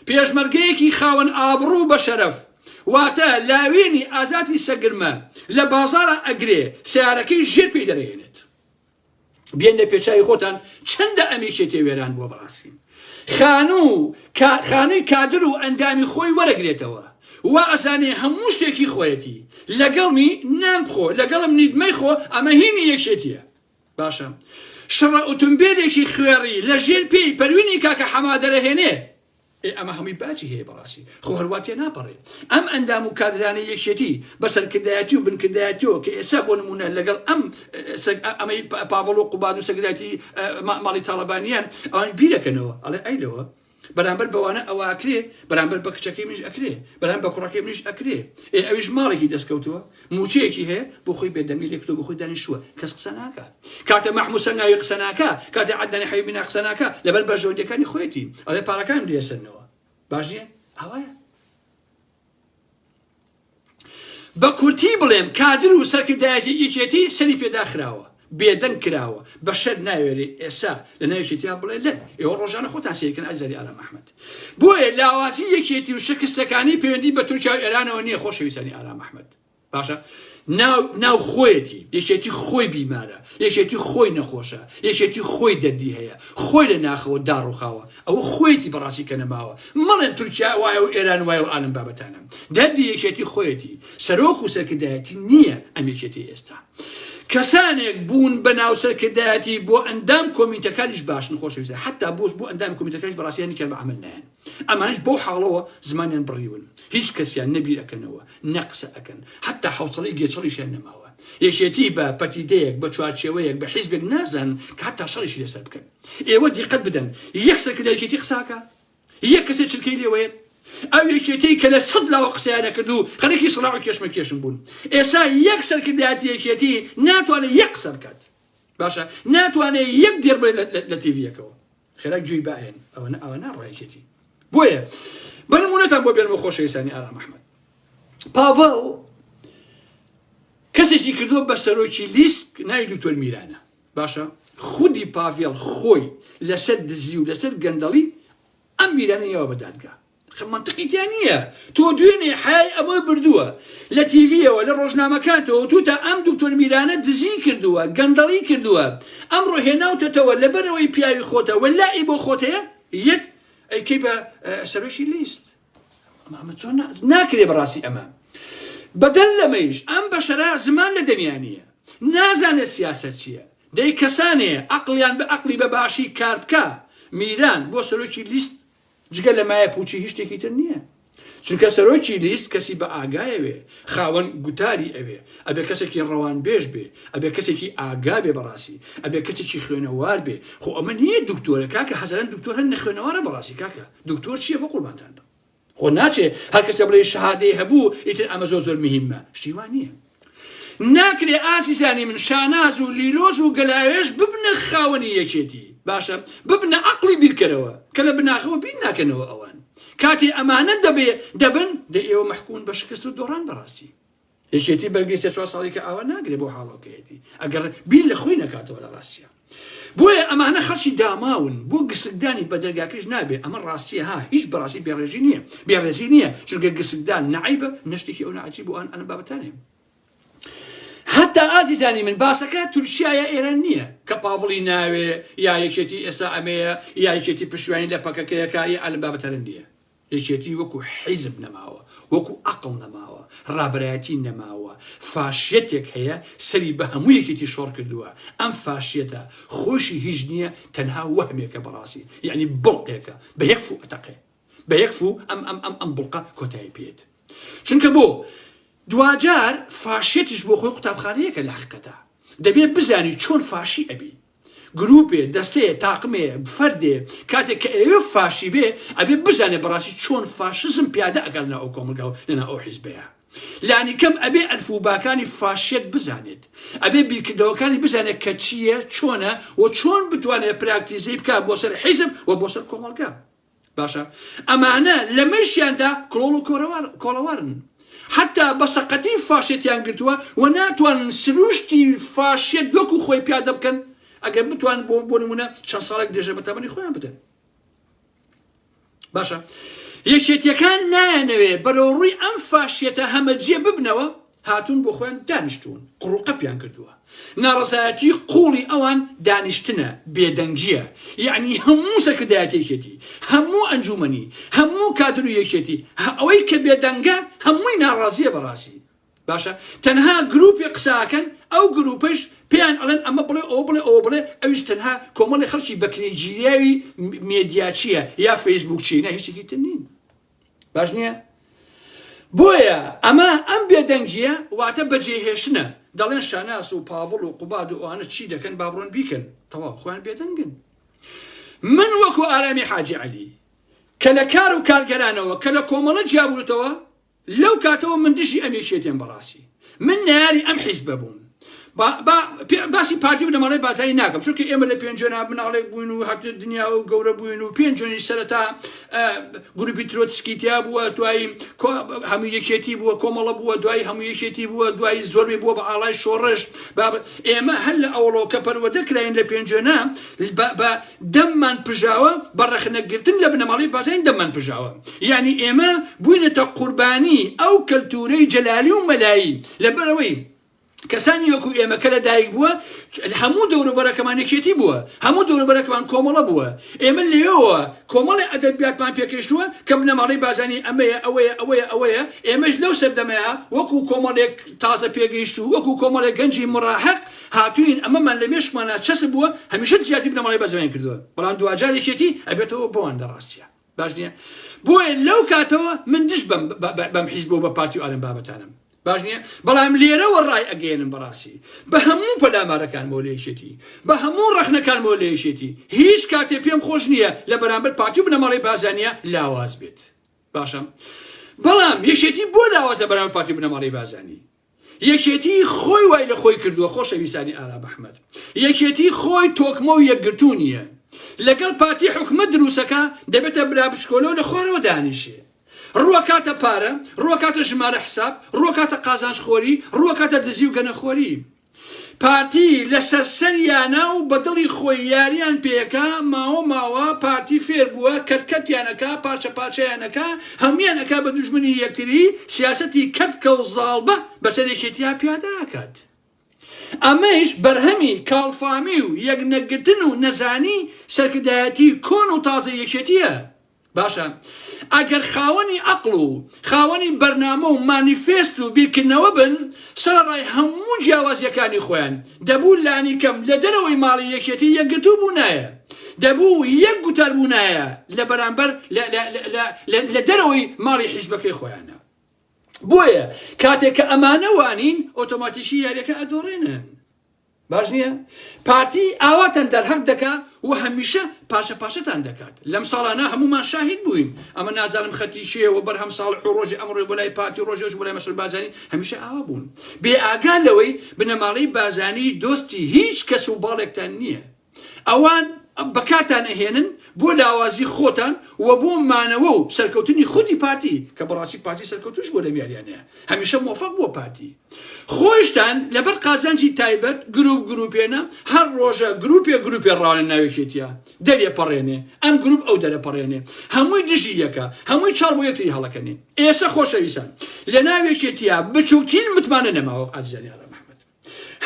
[SPEAKER 1] پێشمەرگەیەکی خاوەن ئابڕوو بە شەرەف واتە لاوێنی ئازاتی سەگرمە لە بازارە ئەگرێ سیارەکەی ژێر پێی دەرەهێنێت بێن لە پێشایی خۆتان چەندە ئەمێکێتێ وێران بووە بەڕاستی خانووی کادر و ئەندامی خۆی وەرەگرێتەوە وا ئەزانێ هەموو شتێکی خۆیەتی لەگەڵمی نان بخۆ لەگەڵم نیدمەی خۆ ئەمە هینی یەکێتیە باشە شڕە ئۆتۆمبیلێکی خوێڕی لە ژێر پێی پەروینی کاکە حەما دەرەهێنێ ئەمە هەمووی باجی هەیە بەڕاستی خۆ هەرواتێ ناپەڕێت ئەم ئەندام و کادرانەی یەکێتی بە سەرکردایەتی و بنکردایەتیەوە کە ئێستا بۆ نمونە لەگەڵ ئەمەی پاڤڵ و قوباد و سەرکردایەتی ماڵی تاڵەبانیان ئەوان بیرەکەنەوە ئەڵێ ئەیلەوە بەرامبەر بەوانە ئەوە ئەکرێ بەرامبەر بە کچەکەی منیش ئەکرێ بەرامبەر بە کوڕەکەی منیش ئەکرێ ئەویش ماڵێکی دەستکەوتووە موچەیەکی هەیە بۆ خۆی بێدەمی لێکتۆ بۆ خۆی دانیشتووە کەس قسە ناکە کاتە مەحموود سەنگاوی قسە ناکە کاتە عەدنانی حەبیبی قسە ناکە لەبەر بەژەوندەکانی خۆیەتی ئەڵێ پارەکان لێسەرنەوە باش نییە ئەوەیە بە کورتی بڵێم کادر و سەرکردایەتی یەکێتی سەری پێداخراوە بێدەنگ کراوە بە شەر ناوێری ئێستا لە ناوێکێتیان بڵێ لەن ئێوە ڕۆژانە خۆتان سیرکەن ئازاری ئارام محەممەد بۆیە لاوازی یەکێتی و شکستەکانی پەیوەندی بە تورکیا و ئێرانەوە نییە خۆشەویستانی ئارام محەممەد باشە ناو خۆیەتی یەکێتی خۆی بیمارە یەکێتی خۆی نەخۆشە یەکێتی خۆی دەردی هەیە خۆی لە ناخەوە داڕوخاوە ئەوە خۆیەتی بەڕاستی کە نەماوە مەڵێن تورکیا وایە و ئێران وایە و ئالم بابەتانە دەردی یەکێتی خۆیەتی سەرۆک و سەرکردایەتی نییە ئەم یەکێتی ئێستا کەسانێک بوون بە ناو سەرکردایەتی بۆ ئەندام کۆمیتەکانیش باشن خۆشەویستە حتا بۆ ئەندام کۆمیتەکانیش بەڕاستیانی کە بە عەمەل نایەن ئەمانش بۆ حاڵەوە زمانیان بڕیون هیچ کەسیان نەبیر ئەکەنەوە نەقسە ئەکەن حتا حوسڵەی گێچەڵیشیان نەماوە یەکێتی بە پەتیدەیەک بە چوارچێوەیەک بە حیزبێک نازان کە حتا شەڕیشی لەسەر بکەن ئێوە دیقەت بدەن یەک سەرکردایەتی قساکە یەک کەسێک چرکەی لێوەیە ئەو یەکێتی کە لە سەد لاوە قسەیانە کردو خەڵکی سڵاو و کێشمە کێشم بوون ئێستا یەک سەرکردایەتی یەکێتی ناتوانێت یەک قسە بکات باشە ناتوانێت یەک دێر بڵێ لە تیڤیەکەوە خێرا گوێی باهێن ئەوە ناڕایەکێتی بۆیە بە نمونەتان بۆ بێنمە خۆشەویستانی ئارام محەممەد پاڤڵ کەسێکی کردووە بە سەرۆکی لیست ناوی دکتۆر میرانە باشە خودی پاڤڵ خۆی لەسەر دزی و لەسەر گەندەڵی ئەم میرانەیەوە بە دادگا منطقی تیان نییە تۆ دوێنێ حای ئەمە بردووە لە تیڤیەوە لە ڕۆژنامەکانتەوە توتە ئەم دکتۆر میرانە دزی کردووە گەندەڵی کردووە ئەمڕۆ هێناوتەوە لەبەرەوەی پیاوی خۆتە وەلای بۆ خۆتەیە یەک ئەیکەی بە سەرۆکی لیست ئەمە چۆن ناکرێ بەڕاستی ئەمە بەدەل لەمەیش ئەم بەشەرە زمان لە دەمیانیە نازانێت سیاست چییە دەی کەسانێ عەقڵیان بە عەقڵی بەباشی کار بکە میران بۆ سەرۆکی لیست جگە لە مایە پوچی هیچ شتێکی تر نییە چونکە سەرۆکی لیست کەسی بە ئاگایەوێ خاوەن گوتاری ئەوێ ئەبێ کەسێکی ڕەوان بێژ بێ ئەبێ کەسێکی ئاگا بێ بەڕاستی ئەبێ کەسێکی خوێنەوار بێ خۆ ئەمە نییە دکتۆرە کاکە هەزاران دکتۆر هەن نەخوێنەوارە بەڕاستی کاکە دکتۆر چییە بە قوربانتان بم خۆ ناچێ هەر کەسە بڵێ شەهادەی هەبوو ئیتر ئەمە زۆر مهمە شتیوان نییە ناکرێ ئاسیزانی من شاناز و لیلۆز و گەلاوێش ببنە خاوەنی یەکێتی باشە ببنە عەقڵی بیرکەرەوە کە لە بناخەوە بیر ناکەنەوە ئەوان کاتی ئەمانە دەبن ئێوە مەحکوون بە شکست و دۆڕان بەڕاستی یەکێتی بەرگەی 3 ساڵی کە ئەوە ناگرێ بۆ حاڵەکەیەتی ئەگەر بیر لە خۆی نەکاتەوە لە ڕاستیە بۆیە ئەمانە خەڵکی داماون بۆ گسکدانی بە دەرگاکەش نابێ ئەمە ڕاستیە ها هیچ بەڕاستی بێڕێزی نییە چونکە گسکدان نەعیبە نەشتێکی ئەو نەعجیب بۆ ئەم بابەتانێ حتا ئازیزانی من باسەکە تورکیایە ئێران نییە کە پاڤڵی ناوێ یا یەکێتی ئێستا ئەمەیە یا یەکێتی پشتیوانی لە پەکەکەیەکە یا ئەلم بابەتەرە نییە یەکێتی وەکو حیزب نەماوە وەکو عەقڵ نەماوە ڕابەرایەتی نەماوە فاشیەتێک هەیە سەری بە هەموو یەکێتی شۆڕ کردووە ئەم فاشیەتە خۆشی هیچ نییە تەنها وەهمێکە بەڕاستی یعنی بڵقێکە بە یەک فو ئەتەقێ بە یەک فو ئەم بڵقە کۆتایی پێێت چونکە بۆ دوجار فاشيتش بو خوي قوتابخانەیەکە لە حقیقەتە دەبێت بزانی چۆن فاشی ئەبی گروپێ دەستەیە تاقمێ فەردێ کاتێک کە ئێوە فاشی بێ ئەبێ بزانێ بەڕاستی چۆن فاشزم پیادە ئەگەر لە ئەو کۆمەلگا و لەنا ئەو حیزبەیە لانی کەم ئەبێ ئەلفوباکانی فاشێت بزانێت ئەبێ بیرکردەوەکانی بزانێت کە چییە چۆنە و چۆن بتوانێت پراکتیزەی بکات بۆ سەر حیزب و بۆ سەر کۆمەلگا باشە ئەمانە لە مەشیاندا کڵۆڵ و کۆڵەوارن حتى بسقتي فاشيت يانقلتوا وناتوان سروشتي فاشيت دوكو خوي بيادا بكن اگر بتوان بونمونه شان صالك ديجا بتابني خويا بدن باشا يشيت كان نانوي بروروي ام فاشيته همجيه ببنوا هاتون بو خويا دانشتون قروقه بيانقلتوا نارساتي قولي اوان دانشتنا بيدنجيه يعني همو سكداتي يشتي همو انجومني همو كادرو يشتي اويك بيدنجا همو نارازيه براسي باشا تنها جروب يقساكن او جروبش بيان الان اما بلي اوش تنها كومالي خلشي بكريجياوي ميدياتشيا يا فيسبوك تشينا هيك تنين باشنيا بويا اما ام بيدنجيه واتا بجيهشنا دالين شاناس وبافل وقباد وانا تشي دكن بابرون بيكن طوا خوان بيدنجن من وكو ارامي حاجي علي كلا كارو كارجرانا وكلا كومالا جابو توا لو كاتو من دشي اميشيتين براسي من ناري ام حزببون باسي بارتي بنا مالي بازاي ناكم شو كي امل بينجنا بنا عليك بوينو حتى الدنيا وغورا بوينو بينجوني سرتا غروبي تروتسكي تيابو توي همو يكشيتي بو كومالا بو دوي همو يكشيتي بو دوي زوربي بو على شورش باب اما هلا اولو كبر ودكراين لبينجنا دمان بجاوا برخنا قلتن لبنا مالي بازاي دمان بجاوا يعني اما بوينه قرباني او كلتوري جلالي وملايين لبروي كساني يوكو إما كلا دايق بوا همو دورو برا كمان يكشيتي بوا همو دورو برا كمان كومالا بوا إما اللي هو كومالا أدبيات مان بيكشتوا كمنا مالي بازاني أويا إما لو سردمها وكو كومالا تازة بيكشتوا وكو كومالا جنجي مراهق هاتوين أما من لمش مانا تشسبوا هميشت زيادة بنا مالي بازاني كردوا بلان دو أجار يكشيتي أبيتو بوان دراسيا باشنيا بوا لو كاتوا من دش بم حزبوا ببارتيو آلم بابتانم باشنية بلام ليرة والرأي أجين براسي بهمو بلا مرة كان موليشتي بهمو رخنا كان موليشتي هيش كاتب يوم خوشنية لبرامبر بارتيو بنا مالي بازانية لا وازبت باشم بلام يشتي بولا واز برامبر بارتيو بنا مالي بازاني يشتي خوي ويل خوي كردو خوش بيساني آراب أحمد يشتي خوي توكمو يقرتونية لقل بارتي حكم دروسكا دبت بلا بشكولو لخوار ودانيشي روكاتا بارا روكاتا جمال حساب روكاتا قازانش خوري روكاتا دزيو غنا خوري بارتي لسرسريانا وبدلي خوياريان بيكا ماوا بارتي فيربوا كتكتيانكا بارشا هميانكا بدجمني يكتري سياستي كتكا وظالبة بس ريشتيها بياداكات اماش برهمي كالفاميو يقنقتنو نزاني سركداتي كونو تازي يكشتيها باشا اگر خاوني عقلو خاوني برنامه ومانيفيستو بيكنوا بن سراي همو جواز يكاني خوان دبو لاني كم لدروي مالي يكشتي يقتو بنايا دبو يقتل بنايا لبرانبر لدروي مالي حزبك خوانا بويا كاتك امانه وانين اوتوماتيشي عليك ادورين باشنية بارتي اواتن در حق دكا وهميشه باشا تندكات لم صالنا همو ما شاهد بوين اما نازل مختيشي وبرهم صالح وروج امر ولاي بارتي روج ولاي مسؤول بازاني هميشه اوابون باقالوي بنمالي بازاني دوستي هيج كسو بالك تانيه اوان بكاتان اهينن بو لاوازي خوتان وبو مانوو سركوتني خودي بارتي كبراسي بارتي سركوتوش ولا مياريانه هميشه موافق بو بارتي خوشتان لبر قازانجي تايبت جروبينا هر روجا جروبي رانا ناويشيتيا دلي بريني ام جروب او دلي بريني هموي دجيكا هموي تشاربو يتي هلاكني ايسا خوش ويسان لناويشيتيا بشوكين متمانه ما عزيزي يا محمد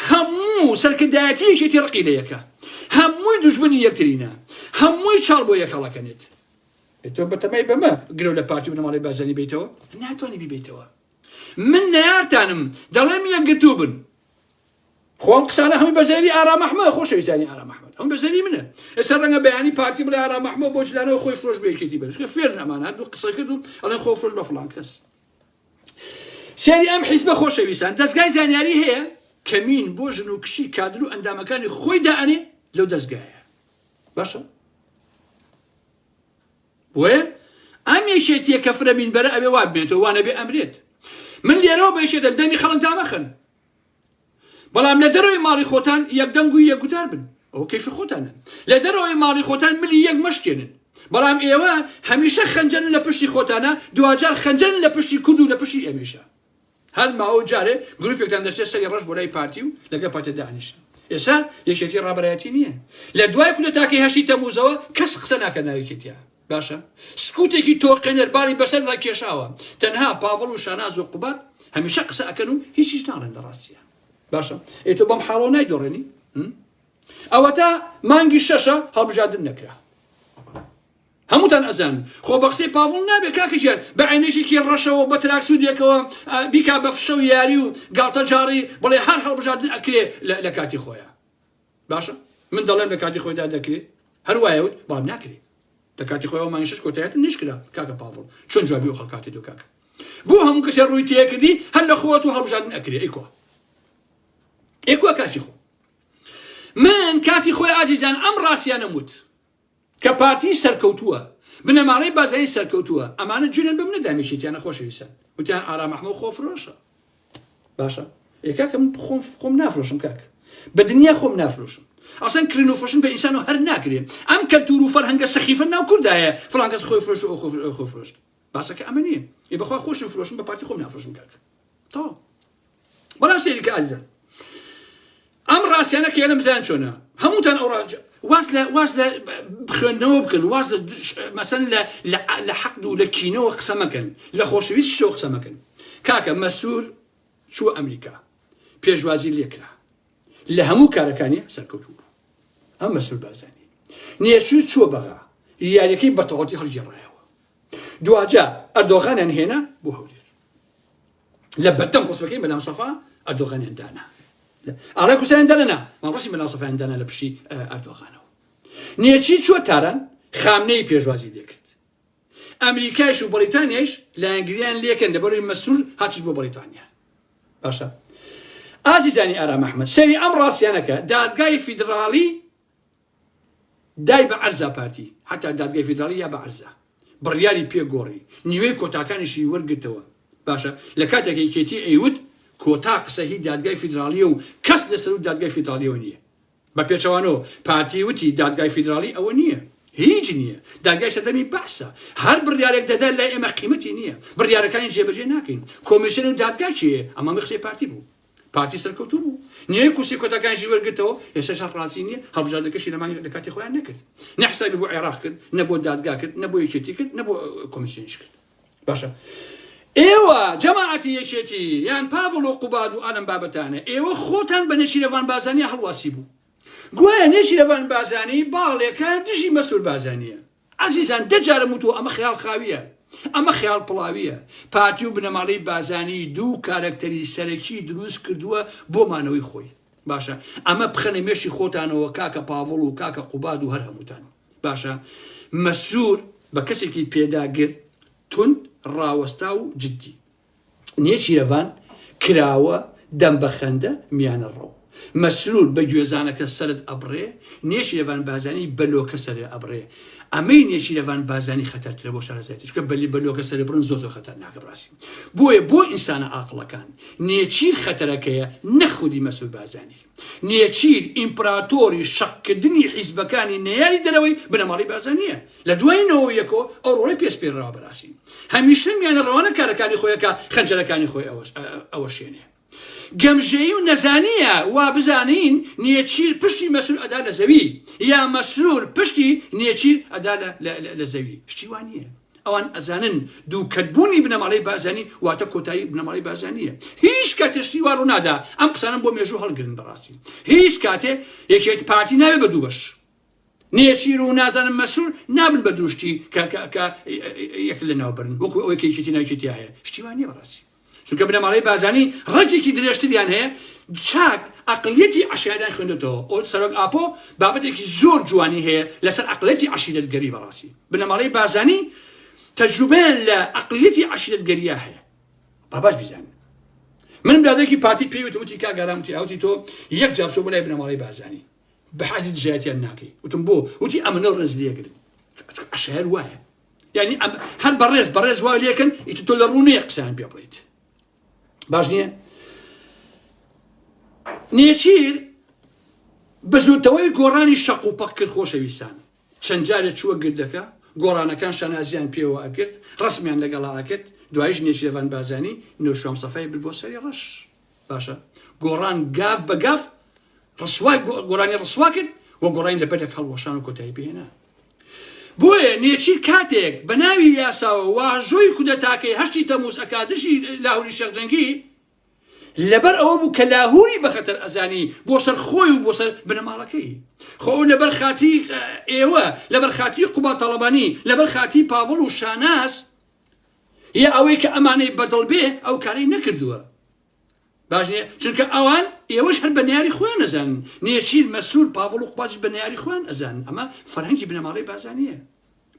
[SPEAKER 1] همو سركداتي شيتي رقيليكا هموي دجمني يكترينا هموي تشاربو يكلاكنيت تو بتماي بما قالوا لبارتي من مالي بازاني بيتو ناتوني بيتو من نيارتانم دلم يقتوبن خوان قسانا هم بزاري آرام أحمد خوش يساني آرام أحمد هم بزاري منه السرنا بيعني بارتي بلا آرام أحمد بوش لانه خوي فروش بيكتي بس كفيرنا معنا هادو قصة كدو أنا خوي فروش بفلان كاس سێری ئەم حیزبە خۆشەویستان دەستگای زانیاری هەیە کەمین بۆ ژن و کشی کادر و ئەندامەکانی خۆی دائەنێ لەو دەستگایە باشە بۆیە ئەم یەکێتیە کە فرە مینبەرە ئەبێ وا بێنێتەوە وانە بێ ئەمرێت من لێرەوە بە یەکێتە دەمی خەڵک دامەخن بەڵام لە دەرەوەی ماڵی خۆتان یەکدەنگ و یەکگوتار بن ئەوە کەیفی خۆتانە لە دەرەوەی ماڵی خۆتان ملی یەک مەشکێنن بەڵام ئێوە هەمیشە خەنجەرن لە پشتی خۆتانە دوجار خەنجەرن لە پشتی کورد و لە پشتی ئێمەشە هەر ماوە جارێ گروپێکتان دەچێت سەری ڕەش بۆ لای پارتی و لەگەڵ پارتیە دانیشتن ئێستا یەکێتی ڕابەرایەتی نییە لە دوای کودەتاکەی هەشتی تەمووزەوە کەس قسە ناکە ناویکێتیە باشە سکوتێکی تۆقێنەر باری بەسەردا کێشاوە تەنها پاڤڵ و شاناز و قوبات هەمیشە قسە ئەکەن و هیچیش ناڵێن لە ڕاستیە باشە ئێتۆ بەم حاڵۆ نایدۆڕێنی ئەوە تا مانگی شەشە هەڵبژاردن نەکرا هەمووتان ئەزان خۆ بە قسەی پاڤڵ نابێت کاکەژێر بە عینێشێکی ڕەشەوە بە تراکسودێکەوە بیکا بە فشە و یاری و گاڵتە جاڕی بڵێ هەر هەڵبژاردن ئەکرێ لە کاتی خۆیە باشە من دەڵێم لە کاتی خۆیدا دەکرێت هەروایەوت بەڵام ناکرێت لە کاتی خۆیەوە مانگی شەش کۆتایەت نیشکرا کاکە پاڤڵ چۆن جوابی و خەڵکاتی دو کاکە بۆ هەموو کەسێ ڕووی تێکردی هەر لە خۆت و هەڵبژاردن ئەکرێ ئێکوا کاتی خۆ من کاتی خۆی ئازیزان ئەم ڕاستیانە وت کە پارتی سەرکەوتووە بنەماڵەی بازاری سەرکەوتووە ئەمانە جوێن بە منە دامێکێتیانە خۆشەویستان وتیان ئارام محمەد خۆ فرۆشە باشە کاکە من خۆم نافرۆشم کاکە بە دنیا خۆم نافرۆشم ئەسەن کردن و فرۆشن بە ئینسان و هەر ناکرێت ئەم کەلتور و فەرهەنگە سەخیفە ناو کوردایە فڵان کەس خۆی فرۆش و خۆ فرۆشت باسەکە ئەمە نییە بەخوا خۆشم فرۆشم بە پارتی خۆم نافرۆشم کاکە تەواو بەڵام سێری کە ئازیزان ئەم ڕاستیانە کە ئێرە بزان چۆنە هەمووتان ئەو واز لە خوێندنەوە بکەن واز مەسەن لە حەقد و لە کینەوە قسە مەکەن لە خۆشەویست شەو قسە مەکەن کاکە مەسوور چووە ئەمریکا پێشوازی لێکرا لە هەموو کارەکانی سەرکەوتوو ئەم مەسوور بازانی نێچوو چووە بەغا یاریەکەی بەتەواوەتی هەڵگێڕایەوە دوجا ئەردۆغانیان هێنا بۆ هەولێر لە بەتەم ڕسمەکەی بەلام سەفا ئەردۆغانیان دانا ئاڕای کوردستان دەنا ماڕستی بەلام سەفایان دانا لە پشتی ئەردۆغانەوە نێچی چووە تاران خامنەی پێشوازی لێکرد ئەمریکایش و بەریتانیایش لایەنگریان لێکەن لەبەرەوەی مەسوور هاتیش بۆ بەریتانیا باشە ئازیزانی ئارام ئەحمەد سەری ئەم ڕاستیانەکە دادگای فیدراڵی دای بە عەرزا پارتی حتا دادگای فیدراڵی یا بە عەرزا بڕیاری پێگۆڕی نیوەی کۆتاکانیشی وەرگرتەوە باشە لە کاتێکی کێتی ئەیوت کۆتا قسەهی دادگای فیدراڵیە و کەس لەسەر و دادگای فیدراڵیەوە نییە بە پێچەوانەوە پارتی وتی دادگای فیدراڵی ئەوە نییە هیچ نییە دادگای سەردەمی بەحسە هەر بڕیارێک دەدا لای ئێمە قیمەتی نییە بڕیارەکانی جێبەجێ ناکەین کۆمیسیۆن و دادگا چیە ئەمە قسەی پارتی بوو پارتی سەرکەوتوو بوو نیوەی کورسی کۆتاکانیشی وەرگرتەوە ئێستاش ڕاستی نییە هەڵبژاردنەکەشی لەمانگی لە کاتی خۆیان نەکرد نە حسابی بۆ عێراق کرد نە بۆ دادگا کرد نە بۆ یەکێتی کرد نە بۆ کۆمیسیۆنیش کرد باشە ئێوە جەماعەتی یەکێتی یان پاڤڵ و قوباد و ئالەم بابەتانە ئێوە خۆتان بە نێچیرەوان بازانیە هەڵواسی بوو گوایە نێچیرەوان بازانی باڵێکە دژی مەسوور بازانیە عەزیزان دەجارە وتووە ئەمە خەیاڵ خاویە ئەمە خەیاڵ پڵاویە پارتی و بنەماڵەی بازانی دوو کارکتەری سەرەکی دروست کردووە بۆمانەوەی خۆی باشە ئەمە بخەنە مێشی خۆتانەوە کاکە پاڤڵ و کاکە قوباد و هەر هەمووتان باشە مەسوور بە کەسێکی پێداگر تون ڕاوەستا و جددی نێچیرەوان کراوە دەم بە خەندە میانە ڕەو مەسرور بە گوێزانەکە سەرت ئەبڕێ نێچیرەوان بازانی بەلۆکە سەرێ ئەبڕێ ئەمەی نێچیرەوان بازانی خەتەرترە بۆ شارەزایەتیش کە بەلی بەلۆکە سەرێ بڕن زۆر خەتەر ناکە ڕاستی بۆیە بۆ ئینسانە عاقڵەکان نێچیر خەتەرەکەیە نەخودی مەسوور بازانی نێچیر ئیمپراتۆری شەقکردنی حیزبەکانی نەیاری دەرەوەی بنەماڵی بازانیە لە دوایینەوە یەکۆ ئەو ڕۆڵی پێسپێرراوە بەراسی هەمیشە میانە ڕەوانە کارەکانی خۆیەکە خەنجەرەکانی خۆی ئەوە شوێنێ گەمژەیی و نەزانیە وا بزانین نێچیر پشتی مەسوور ئەدا لە زەوی یا مەسرور پشتی نێچیر ئەدا لە زەوی شتی وانییە ئەوان ئەزانن دووکەتبوونی بنەماڵەی بازانی واتە کۆتایی بنەماڵەی بازانیە هیچ کاتێ شتی وا ڕوونادا ئەم قسانم بۆ مێژوو هەڵگرن بەڕاستی هیچ کاتێ یەکێت پارتی نابێت بە دوو بەش نێچیر و نازانم مەسوور نابن بە دروشتی کە یەکتر لە ناوبرن وەکو ئەوەی کە یەکێتی ناوکێتی هەیە شتی وانییە بەڕاستی چونکە بنەماڵەی بازانی ڕەجێکی درێژتریان هەیە چاک عەقڵیەتی عەشایەتیان خوێندێتەوە ئەو سەرۆک ئاپۆ بابەتێکی زۆر جوانی هەیە لەسەر عەقڵیەتی عەشیرەتگەری بەڕاستی بنەماڵەی بازانی تەجروبەیان لە عەقڵیەتی عەشیرەتگەریە هەیە باباش بیزانن من برادێکی پارتی پێوت وتی کا گەرامتی ئەوتی تۆ یەک جار بچۆ بۆ لای بنەماڵەی بازانی بەحاتی دژایەتیان ناکەی وتم بۆ وتی ئەمنە ڕێز لێگرن عشار وایە یعنی هەر بەڕێز وای لێکن ئیتر تۆ لە ڕوونەیە قسەیان پێ بڵێیت باش نییە نێچیر بە زووتەوەی گۆڕانی شەق و پەق کرد خۆشەویستان چەند جارێک چووە گردەکە گۆڕانەکان شانازیان پێوە ئەکرد ڕسمیان لەگەڵا ئەکرد دوایش نێچیرەوان بازانی نوێشوام سەفای بر بۆ سەری ڕەش باشە گۆڕان گاف بە گاف ڕسوای گۆڕانی ڕسوا کرد و گۆڕانی لەبەرێک هەڵوەشان و کۆتایی بهێنا بۆیە نێچیر کاتێک بە ناوی یاساوە واژۆی کودەتاکەی هەشتی تەمووز ئەکا دژی لاهوری شێخجەنگی لەبەر ئەوە بوو کە لاهوری بەخەتەر ئەزانی بۆ سەر خۆی و بۆ سەر بنەماڵەکەی خۆ لەبەر خاتی ئێوە لەبەر خاتی قوبا تەڵەبانی لەبەر خاتی پاڤڵ و شاناس یا ئەوەی کە ئەمانەی بەدڵ بێ ئەو کارەی نەکردووە باش نییە چونکە ئەوان ئێوەش هەر بە نیاری خۆیان ئەزانن نێچیر مەسوول پاڤڵ و قوباش بە نیاری خۆیان ئەزانن ئەمە فەرهەنگی بنەماڵەی بازانیە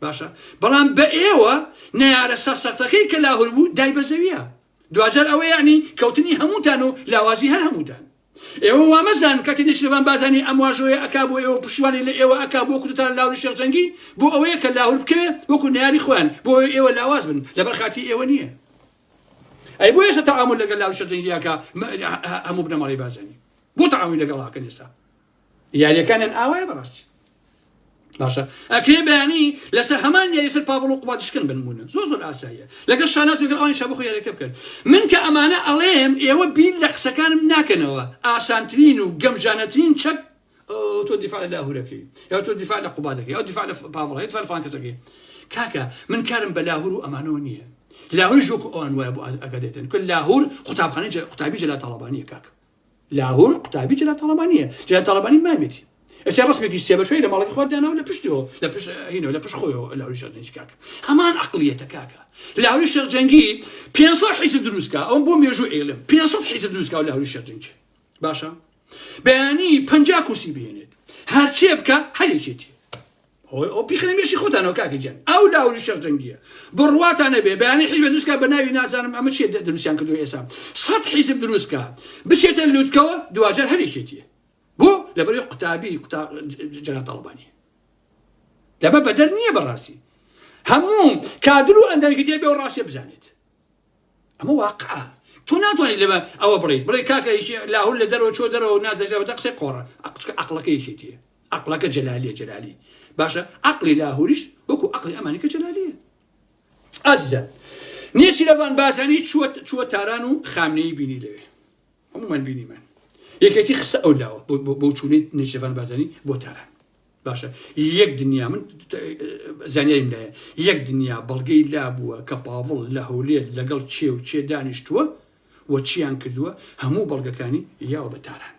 [SPEAKER 1] باشە بەڵام بە ئێوە نەیارە سەرسەختەکەی کە لاهور بوو دای بەزەویە دوجار ئەوە یعنی کەوتنی هەمووتان و لاوازی هەر هەمووتان ئێوە وامەزان کاتی نێچیروان بازانی ئەم واژۆیە ئەکا بۆ ئێوە پشتیوانی لە ئێوە ئەکا بۆ کوردستان لاهوری شێخجەنگی بۆ ئەوەیە کە لاهور بکەوێت وەکو نیاری خۆیان بۆ ئێوە لاواز بن لەبەر خاتی ئێوە نییە ئەی بۆ ێستا تەعامل لەگەڵ لاهوری شێخجەنگی ئەکا هەموو بنەماڵەی بازانی بۆ تەعامل لەگەڵ ئاکەن ئێستا یاریەکانیان ئاوایە بەڕاستی باشە ئەکرێ بەیانی لەسەر هەمان یاری سەر پاڤڵ و قوبا دشکن بنمونە زۆر ئاساییە لەگەڵ شاناز وێگەڵ ئەوانی شابە خۆی یاریەکە بکەن من کە ئەمانە ئەڵێم ئێوە بین لە قسەکانم ناکەنەوە ئاسانترین و گەمژانەترین چەک تۆ دیفاع لە لاهورەکەی یا تۆ دیفاع لە قوبا دەکەی یا دیفاع لە پاڤڵ یا دیفاع لە فڵان کەسەکەی کاکە من کارم بە لاهور و ئەمانەوە نییە لاهور ژوەکو ئەوان وایە بۆ ئەگەدێتن کە لاهور قوتابی جەلات تەڵەبانیە کاکە لاهور قوتابی جەلات تەڵەبانیە جەلات تەڵەبانی مامێتی ئەسێ ڕسمێکی سێ بەشوی لە ماڵی خۆت داناو لە پشتەوە لە پشت خۆیەوە لاهوری شێخجەنگی کاکە هەمان عەقڵیەتە کاکە لاهوری شێخجەنگی 500 حیزب دروستکە ئەوم بۆ مێژوو ئێڵم 500 حیزب دروستکە و لاهوری شێخجەنگی باشە بەیانی 50 کورسی بهێنێت هەرچێ بکە هەرێکێتی ئەو پیخەنەمێشی خۆتانەوە کاکە گیان ئەو لاهوری شێخجەنگیە بڕواتانە بێ بەیانی حیزب دروستکە بە ناوی نازانم ئەمە چێ دروستیان کردووە ئێستا 100 حیزب دروستکە بچێتە لووتکەوە دوجار هەرێکێتیە بۆ لەبەر قوتابی جەلات تەڵەبانی لەبەر بەدەر نییە بەڕاستی هەموو کادر و ئەندەمێکی دێ بێ و ڕاستیە بزانێت ئەمە واقعە تۆ ناتوانیت لەبەر ئەوە بڵێ کاکە لاهور لە دەرەوە چۆ دەرەوە نازەژە بەدە قسەی قۆڕە عەقڵەکە یەکێتیە عەقڵەکە جەلالیە باشە عەقڵی لاهوریش وەکو عەقڵی ئەمانی کە جەلالیە ئازیزان نێچیرەوان بازانی چووە تاران و خامنەی بینی لەوێ هەموومان بینیمان یەکێتی خستە ئەو لاوە بۆ چوونەی نێچیرەوان بازانی بۆ تاران باشە یەک دنیا من زانیاریم لایە یەک دنیا بەڵگەی لا بووە کە پاڤڵ لە هەولێر لەگەڵ چێ و چێ دانیشتووە و چیان کردووە هەموو بەڵگەکانی یاوە بە تاران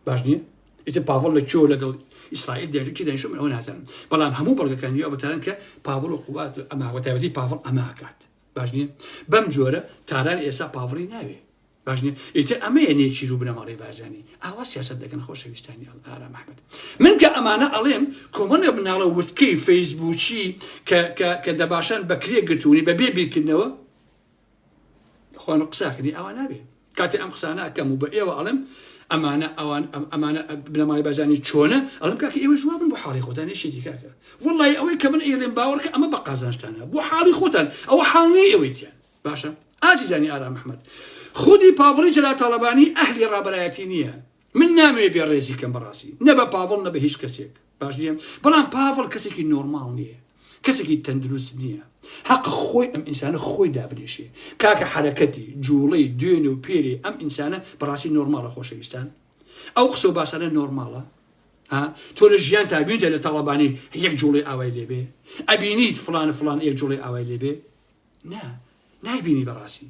[SPEAKER 1] باش نییە ئیتر پاڤڵ لە چۆ لەگەڵ ئیسرائیل دێژکی دانیشتوە من ئەوە نازانم بەڵام هەموو بەڵگەکانی یاوە بە تاران کە پاڤڵ و قوبات ئەما وەتایبەتی پاڤڵ ئەما ئەکات باش نییە بەم جۆرە تاران ئێستا پاڤڵی ناوێ باش نییە ئیتر ئەمەیە نێچیر و بنەماڵەی بازانی ئاوا سیاسەت دەکەن خۆشەویستانی ئارام ئەحمەد من کە ئەمانە ئەڵێم کۆمەڵێ بناڵە وتکەی فەیسبووکی کە دەباشان بەکرێ گرتوونی بە بێ بیرکردنەوە خۆن قساکردی ئەوە نابێ کاتێ ئەم قسانە ئەکەم و بە ئێوە ئەڵێم ئەمانە بنەماڵەی بازانی چۆنە ئەڵێم کاکە ئێوە جوابن بۆ حاڵی خۆتان شێتی کاکە وەڵڵی ئەوەی کە من ئێڵێم باوەڕکە ئەمە بە قازانشتانە بۆ حاڵی خۆتان ئەوە حاڵنی ئێوەیتیان باشە ئازیزانی ئارام ئەحمەد خودی پاڤڵی جەلات تەڵەبانی ئەهلی ڕابەرایەتی نییە من نامەوێ بێ ڕێزی کەم بەڕاستی نە بە پاڤڵ نە بە هیچ کەسێک باش نییە بەڵام پاڤڵ کەسێکی نۆرماڵ نییە کەسێکی تەندروست نییە حەق خۆی ئەم ئینسانە خۆی دابنیشێ کاکە حرەکەتی جوڵەی دوێنێ و پێرێ ئەم ئینسانە بەڕاستی نۆرماڵە خۆشەویستان ئەو قسە و باسانە نۆرماڵە تۆ لە ژیان تا بینیتە لە تەڵەبانی یەک جوڵەی ئاوای لێبێ ئەبینیت فلان یەک جوڵەی ئاوای لێبێ نایبینی بەڕاستی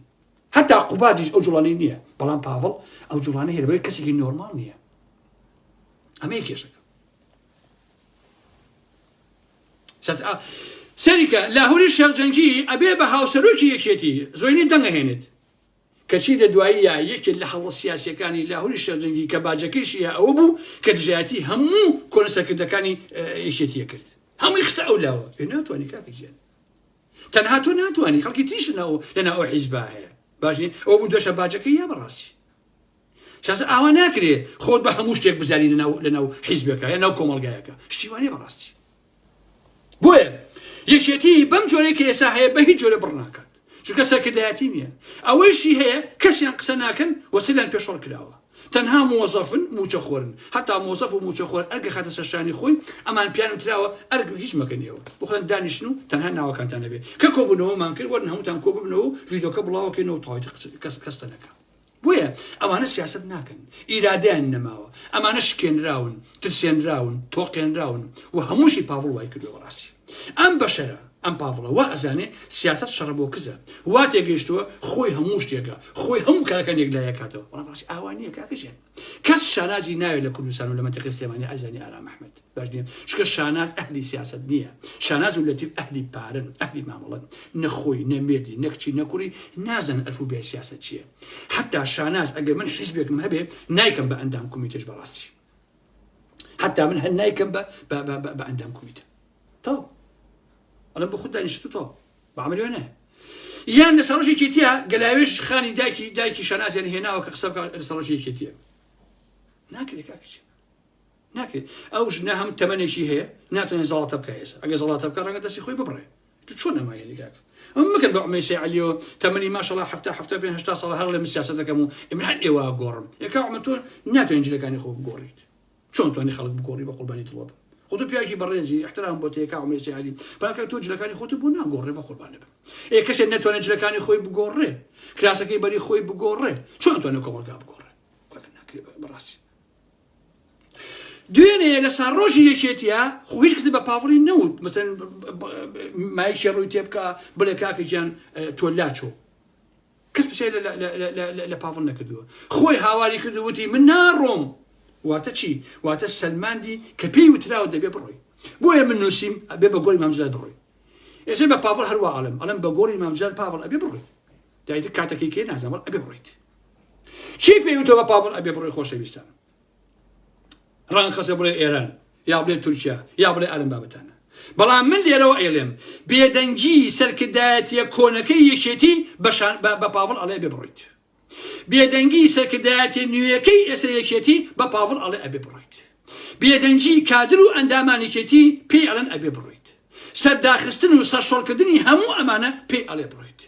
[SPEAKER 1] حتى قوبادیش ئەو جوڵانەی نییە بەڵام پاڤڵ ئەو جوڵانە هێرە بەوەی کەسێکی نۆرماڵ نییە ئەمە یەکێشەکە سەریکە لاهوری شێخجەنگی ئەبێ بە هاوسەرۆکی یەکێتی زۆینی دەنگەهێنێت کەچی لە دواییە یەکێک لە هەڵە سیاسیەکانی لاهوری شێخجەنگی کە باجەکەیشیە ئەوە بوو کە دژایەتی هەموو کۆنەسەرکردەکانی یەکێتیە کرد هەمووی خستە ئەو لاوە ناتوانانی کاکەگیان تەنها تۆ ناتوانانی خەڵکی تریش لەناو ئەو حیزبا هەیە باشنی ئەو بوو دۆشە باجەکەی یا بەڕاستی شاسە ئاوا ناکرێ خۆت بە هەموو شتێک بزاری لەناو حیزبەکە یا ناو کۆمەڵگایەکە شتیوانێ بەڕاستی بۆیە یەکێتی بەم جۆرەی کە ئێستا هەیە بە هیچ جۆرە بڕ ناکات چونکە سەرکردایەتی نییە ئەوەیشی هەیە کەسیان قسە ناکەن وەسیلەن پێشۆڵ کراوە تەنها مۆزەفن موچەخۆرن هەتا مۆزەف و موچەخۆر ئەرگە خاتە سەرشانی خۆی ئەمان پیان وتراوە ئەرگ هیچ مەکەنیەوە بخۆن دانیشتن و تەنها ناوەکانتان هەبێ کە کۆبوونەوەمان کرد وەرن هەمووتان کۆ ببنەوە ڤیدۆکە بڵاوکەینەوە تەواوی کەستە نەکە بۆیە ئەوانە سیاست ناکەن ئیرادیان نەماوە ئەمانە شکێنراون ترسێنراون تۆقێنراون و هەمووشی پاڤڵ وای کردووە ڕاستی ئەم بەشەرە ئەم پاڤڵە وا ئەزانێ سیاست شەڕە بۆ کزە وا تێگەیشتووە خۆی هەموو شتێکە خۆی هەموو کارەکە یەکلایەکاتەوە بەڵام ڕاستی ئاوانیە کاکەژێن کەس شانازی ناوێت لە کوردستان و لە مەنتیقی سلێمانی ئەزانی ئارام ئەحمەد باش نییە چکە شاناز ئەهلی سیاست نییە شاناز و لەتیف ئەهلی پارن ئەهلی مامەڵن نەخۆی نەمێردی نەکچی نەکوڕی نازن ئەلفوبێ سیاست چییە حتا شاناز ئەگەر من حیزبێکم هەبێ نایکەم بە ئەندام کمیتەش بەڕاستی حتا من هەر نایکەم بە ئەندام کمیتە تەو ئەڵم بە خود دانیشتو تۆ بەعملیۆ نایە یان لە سەڕۆژی کێتیە گەلاوێش خانی دایکی شانازیان هێناوە کە قسە بکات لە سەڕۆژی کێتیە ناکرێت کاکچ ناکرێت ئەو ژنە هەم تەمەنێکی هەیە ناتوانێت زەڵاتە بکە ئێستا ئەگەر زەڵاتە بکە ڕەنگە دەستی خۆی ببڕێ تو چۆن نەمایەنی کاک ئەم مکرد بە عومەی عەلیەوە تەمەنی ماشەڵڵا هەفتە پێ هەشتا ساڵ هەر لە سیاسەت دەکەم و من هەر ئێوە گۆڕم یەکا عومە تۆ ناتوانین جلەکانی خۆ بگۆڕیت چۆن توانی خەڵک بگۆڕی بە قوربانی تڵۆ بە خۆتو پیاکی بەڕێزی احترام بۆ تێکا عومەی عەلی بەڵکە تۆ جلەکانی خۆت بۆ ناگۆڕێ بە قوربانە بم کەسێک ناتوانێت جلەکانی خۆی بگۆڕێ کراسەکەی بەری خۆی بگۆڕێ چۆن توانێت کۆمەڵگا بگۆڕێ ناکرێت بەڕاستی دوێنێ لە ساڕۆژی یەکێتیە خۆ هیچ کەسی بە پاڤڵی نەوت مەسەن مایشی ڕووی تێ بکە بڵێ کاکەجیان تۆ لاچۆ کەس پشای لە پاڤڵ نەکردووە خۆی هاواری کردووتی من ناڕۆم واتە چی واتە سەلماندی کە پێی وتراوە دەبێ بڕۆی بۆیە من نووسیم ئەبێ بە گۆڕی مامجلات بڕۆی ئێستا بە پاڤڵ هەروە ئەڵم بە گۆڕی مامجلات پاڤڵ ئەبێ بڕۆی دایتر کاتەکەی کێ نازانم ئەبێ بڕۆیت چی پێی وتۆ بە پاڤڵ ئەبێ بڕۆی خۆشەویستان ڕەنگە خەسە بڵێ ئێران یا بڵێ تورکیا یا بڵێ ئەرم بابەتانە بەڵام من لێرەوە ئێڵێم بێدەنگی سەرکردایەتیە کۆنەکەی یەکێتی بە پاڤڵ ئەڵێ ئەبێ بڕۆیت بێدەنگی سەرکردایەتی نوێیەکەی ئێستا یەکێتی بە پاڤڵ ئەڵێ ئەبێ بڕۆیت بێدەنگی کادر و ئەندامانێکێتی پێی ئەڵێن ئەبێ بڕۆیت سەرداخستن و سەرشۆڕکردنی هەموو ئەمانە پێی ئەڵێ بڕۆیت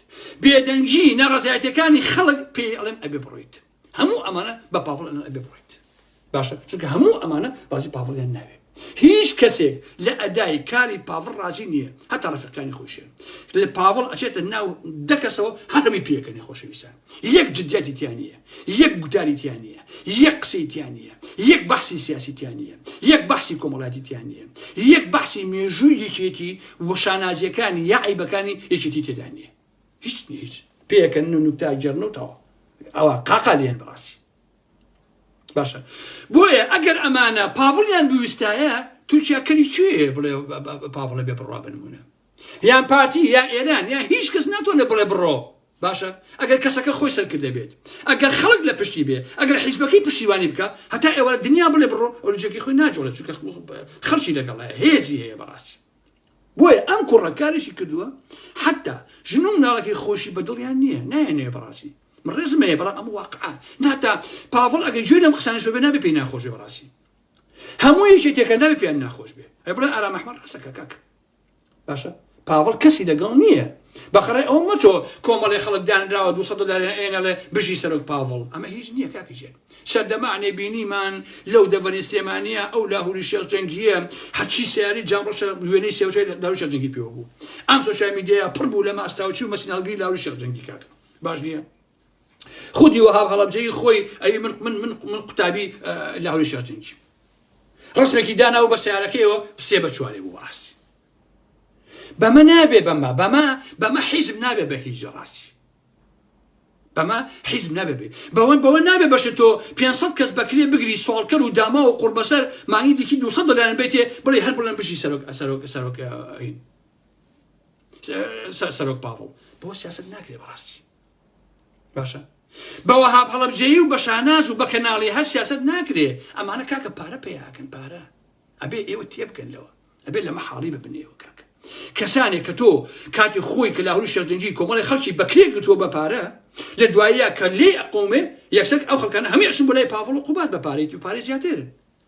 [SPEAKER 1] بێدەنگی نەڕەزایەتیەکانی خەڵک پێی ئەڵێن ئەبێ بڕۆیت هەموو ئەمانە بە پاڤڵ ئەڵێن ئەبێ بڕۆیت باشە چونکە هەموو ئەمانە بازی پاڤڵیان ناوێت هیچ کەسێک لە ئەدای کاری پاڤڵ ڕازی نییە هەتا ڕەفیقەکانی خۆشیان لە پاڤڵ ئەچێتە ناو دەکەسەوە هەرمی پێکەنی خۆشەویستان یەک جدیەتی تیان نییە یەک گوتاری تیان نییە یەک قسەی تیان نییە یەک بەحسی سیاسی تیان نییە یەک بەحسی کۆمەڵایەتی تیان نییە یەک بەحسی مێژووی یەکێتی و شانازیەکانی یا عیبەکانی یەکێتی تێدا نییە هیچ نییە هیچ پێکەن و نوکتای جەرنەوتەوە ئەوە قاقا لێن بەڕاستی باشە بۆیە ئەگەر ئەمانە پاڤڵیان بویستایە تورکیا کەری کوێ بڵێ پاڤڵە بێ بڕوا بنمونە یان پارتی یا ئێران یا هیچ کەس ناتوانێت بڵێ بڕۆ باشە ئەگەر کەسەکە خۆی سەرکرد دەبێت ئەگەر خەڵک لە پشتی بێ ئەگەر حیزبەکەی پشتیوانی بکە هەتا ئێوە دنیا بڵێ بڕۆ ئۆلجێکی خۆی ناجۆڵێت چونکە خەڵکی لەگەڵایە هێزی هەیە بەڕاستی بۆیە ئەم کوڕەکارێکی کردووە حتا ژن و مناڵەکەی خۆشی بەدڵیان نییە نایەنێ بەڕاستی من ڕێزم هەیە بەڵام ئەم واقعە ناتا پاڤڵ ئەگەر گوێ لەم قسانەش بێ نابێ پێی ناخۆشێ بەڕاستی هەموو یەکێتێکە نابێ پێیان ناخۆش بێ ئەی بڵێن ئارام ئەحمەد ڕاستەکە کاکە باشە پاڤڵ کەسی لەگەڵ نییە بەخەرای ئەو مەچۆ کۆمەڵی خەڵک دانراوە 200 دلار ئێنەڵێ بژی سەرۆک پاڤڵ ئەمە هیچ نییە کاکەژێن سەردەمانێ بینیمان لەو دەڤەری سلێمانیە ئەو لاهوری شێخ جەنگیە هەرچی سیاری جامڕەشە وێنەی سێوچەی لاهوری شێخ جەنگی پێوە بوو ئەم سۆشیال میدیایا پڕ بوو لە ماستاوچی و مەسیناڵگری لاهوری شێخ جەنگی کاکە باش نییە خودی وهاب هەڵەبجەی خۆی ئەی من قوتابی لاهوری شێخ جەنگی ڕسمێکی داناو بە سیارەکەیەوە سێ بە چوارێ بوو ڕاستی بەمە نابێ بەمە حیزب نابێ بە هیچ ڕاستی بەمە حیزب نابێ بەوە نابێ بەشە تۆ 500 کەس بەکرێ بگری سوالکەر و داما و قوربەسەر مانگی دیکی 200 دلار بێتێ بڵێ هەر بڵێن بژی سەرۆک پاڤڵ بۆ سیاست ناکرێ بەڕاستی باشە بە وهاب هەڵەبجەیی و بە شاناز و بە کەناڵی هەر سیاست ناکرێ ئەمانە کاکە پارە پێیاکەن پارە ئەبێ ئێوە تێبکەنەوە ئەبێ لەمە حاڵی ببنێەوە کاکە کەسانێک کە تۆ کاتی خۆی کە لاهوری شێخ جەنگی کۆمەڵی خەڵکی بەکرێ گرتووە بە پارە لە دواییە کە لێ قومێ یەکسەر ئەو خەڵکانە هەمووی ئەچن بۆ لای پاڤڵ و قوبات بە پارەی و پارەی زیاتر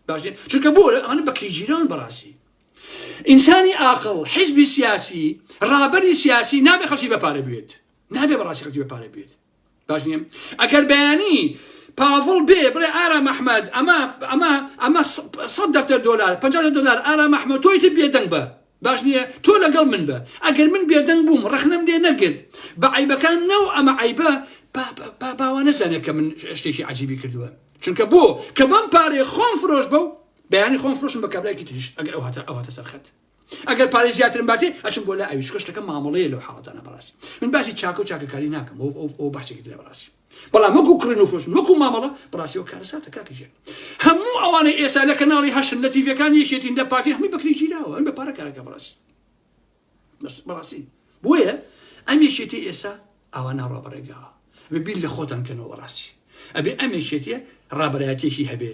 [SPEAKER 1] باشە چونکە بۆ ئەوانە بەکری جیران بەڕاستی ئینسانی عاقڵ حیزبی سیاسی ڕابەری سیاسی نابێ خەڵکی بەپارە بێت نابێ بەڕاستی خەڵکی بەپارە بێت باش نییە ئەگەر بەیانی پاڤڵ بێ بڵێ ئارام ئەحمەد ئەمە 100 دەفتەر دۆلار 50 دۆلار ئارام ئەحمەد تۆی تر بێدەنگ بە باش نییە تۆ لەگەڵ من بە ئەگەر من بێدەنگ بووم ڕەخنەم لێ نەگرت بە عیبەکان نەو ئەمە عیبە باوا نەزانێت کە من شتێکی عەجیبی کردووە چونکە بۆ کە بەم پارەی خۆم فرۆش بەو بەیانی خۆم فرۆشم بە کابرایەکی تریش ئەگەر ئەو هاتە سەرخەت ئەگەر پارەی زیاترم باتێ ئەچم بۆ لای ئەویش کەشتەکە مامەڵەیە لەو حاڵەتانە بەڕاستی من باسی چاکە و چاکەکاری ناکەم ئەو باشێکی ترە بەڕاستی بەڵام وەکو کڕین و فرۆشن وەکو مامەڵە بەڕاستی ئەو کارەساتە کاکەژێ هەموو ئەوانەی ئێستا لە کەناڵی هەشن لە تیڤەکانی یەکێتین لە پارتی هەمووی بەکری گیراوە ئەم بە پارە کارەکە بەڕاستی بۆیە ئەم یەکێتی ئێستا ئەوە ناڕابڕێگاوە ببین لە خۆتان کەنەوە بەڕاستی ئەبێ ئەم یەکێتیە ڕابەرایەتێکی هەبێ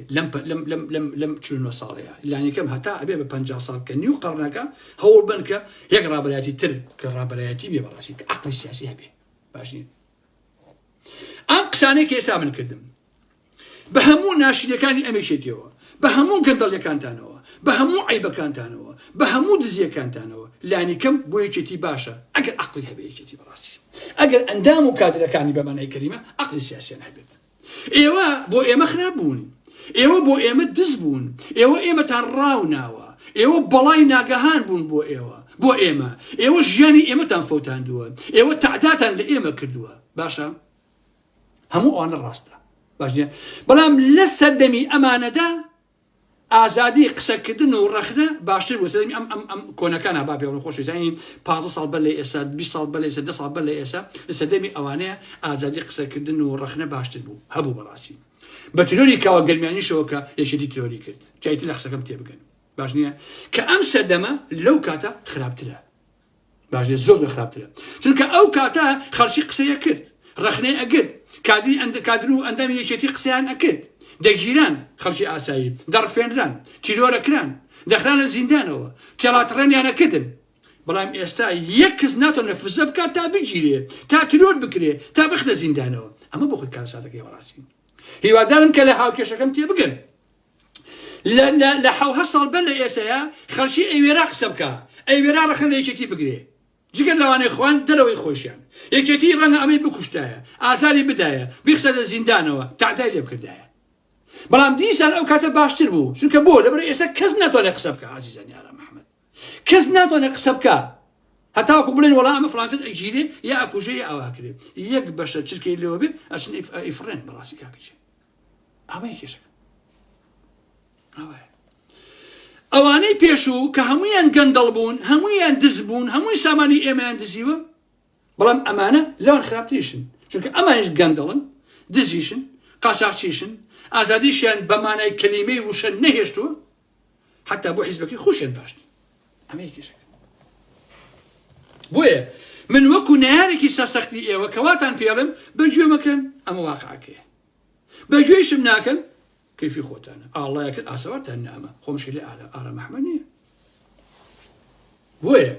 [SPEAKER 1] لەم 49 ساڵەیە لانیکەم هەتا ئەبێ بە 50 ساڵ کە نیو قەڕنەکە هەوڵ بن کە یەک ڕابەرایەتی تر کە ڕابەرایەتی بێ بەڕاستی کە عەقڵی سیاسی هەبێ باش نییە ئەم قسانەی کە ئێستا من کردم بە هەموو ناشینەکانی ئەم یەکێتیەوە بە هەموو گەندەڵیەکانتانەوە بە هەموو عیبەکانتانەوە بە هەموو دزیەکانتانەوە لانیکەم بۆ یەکێتی باشە ئەگەر عەقڵی هەبێ یەکێتی بەڕاستی ئەگەر ئەندام و کادرەکانی بەمانای کەریمە عەقڵی سیاسیان هەبێت ئێوە بۆ ئێمە خراپ بوون ئێوە بۆ ئێمە دز بوون ئێوە ئێمەتان ڕاوناوە ئێوە بەڵای ناگەهان بوون بۆ ئێمە ئێوە ژیانی ئێمەتان فەوتاندووە ئێوە تەعداتان لە ئێمە کردووە باشە هەموو ئەوانە ڕاستە باش نییە بەڵام لە سەردەمی ئەمانەدا ئازادی قسەکردن و ڕەخنە باشتر بوو سەردەمی ئەم کۆنەکانە با پێڵم خۆشی زانی 15 ساڵ بەر لە ئێستا 20 ساڵ بەر لە ئێستا 10 ساڵ بەر لە ئێستا لە سەردەمی ئەوانەیە ئازادی قسەکردن و ڕەخنە باشتر بوو هەبوو بەڕاستی بە ترۆری کاوە گەرمیانیشەوە کە یەکێتی ترۆری کرد جایتر لە قسەکەم تێبگەن باش نییە کە ئەم سەردەمە لەو کاتە خراپترە باش نییە زۆر خراپترە چونکە ئەو کاتە خەڵکی قسەیە کرد ڕەخنەی ئەگرت کادر و ئەندامی یەکێتی قسەیان ئەکرد دەگیران خەڵکی ئاسایی دەڕفێنران تیرۆرەکران دەخران لە زیندانەوە تێڵاتڕێنیانەکردن بەڵام ئێستا یەک کەس ناتوانێت فزە بکات تا بگیرێ تا ترۆر بکرێ تا بخدە زیندانەوە ئەمە بۆ خۆی کارەساتەکەی بەڕاستی هیوادارم کە لە هاوکێشەکەم تێبگەن لە 7 ساڵ بەر لە ئێسەیە خەڵکی ئەوێرا قسە بکە ئەوێرا ڕەخنە لە یەکێتی بگرێ جگەر لەوانەی خوان دەرەوەی خۆشیان یەکێتی ڕەنگە ئەمەی بکوشتایە ئازاری بدایە بیخسە لە زیندانەوە تەعدای لێ بکردایە بەڵام دیسان ئەو کاتە باشتر بوو چونکە بۆ لەبەر ئێستا کەس ناتوانێت قسە بکە عەزیزان یارە محەممەد کەس ناتوانێت قسە بکە هەتاوەکو بڵێن وەڵام ئەمە فڵان کەس ئەگیرێ یا ئەکوژێ یا ئەوا کرێ یەک بەشە چرکەی لێوە بێ ئەچن ئیفڕێن بەڕاستی کاکەچێ ئەوەیە کێشەکە ئەوەیە ئەوانەی پێشوو کە هەمویان گەندەڵ بوون هەمویان دز بوون هەمووی سامانی ئێمەیان دزیوە بەڵام ئەمانە لەوان خراپتریشن چونکە ئەمانش گەندەڵن دزیشن قاچاقچیشن ئازادیشیان بەمانای کەلیمەی وشە نەهێشتووە حتا بۆ حیزبەکەی خۆشیان باشنی ئەمەیە کێشەکە بۆیە من وەکو نەیارێکی سەسەختی ئێوە کەواتان پێڵم بەگوێ مەکەن ئەمە واقعەکەیە بەگوێشم ناکەن کەیفی خۆتانە ئاڵایەکرد ئاسەوارتان نامە خۆمشی لێ ئارام ئەحمەد نییە بۆیە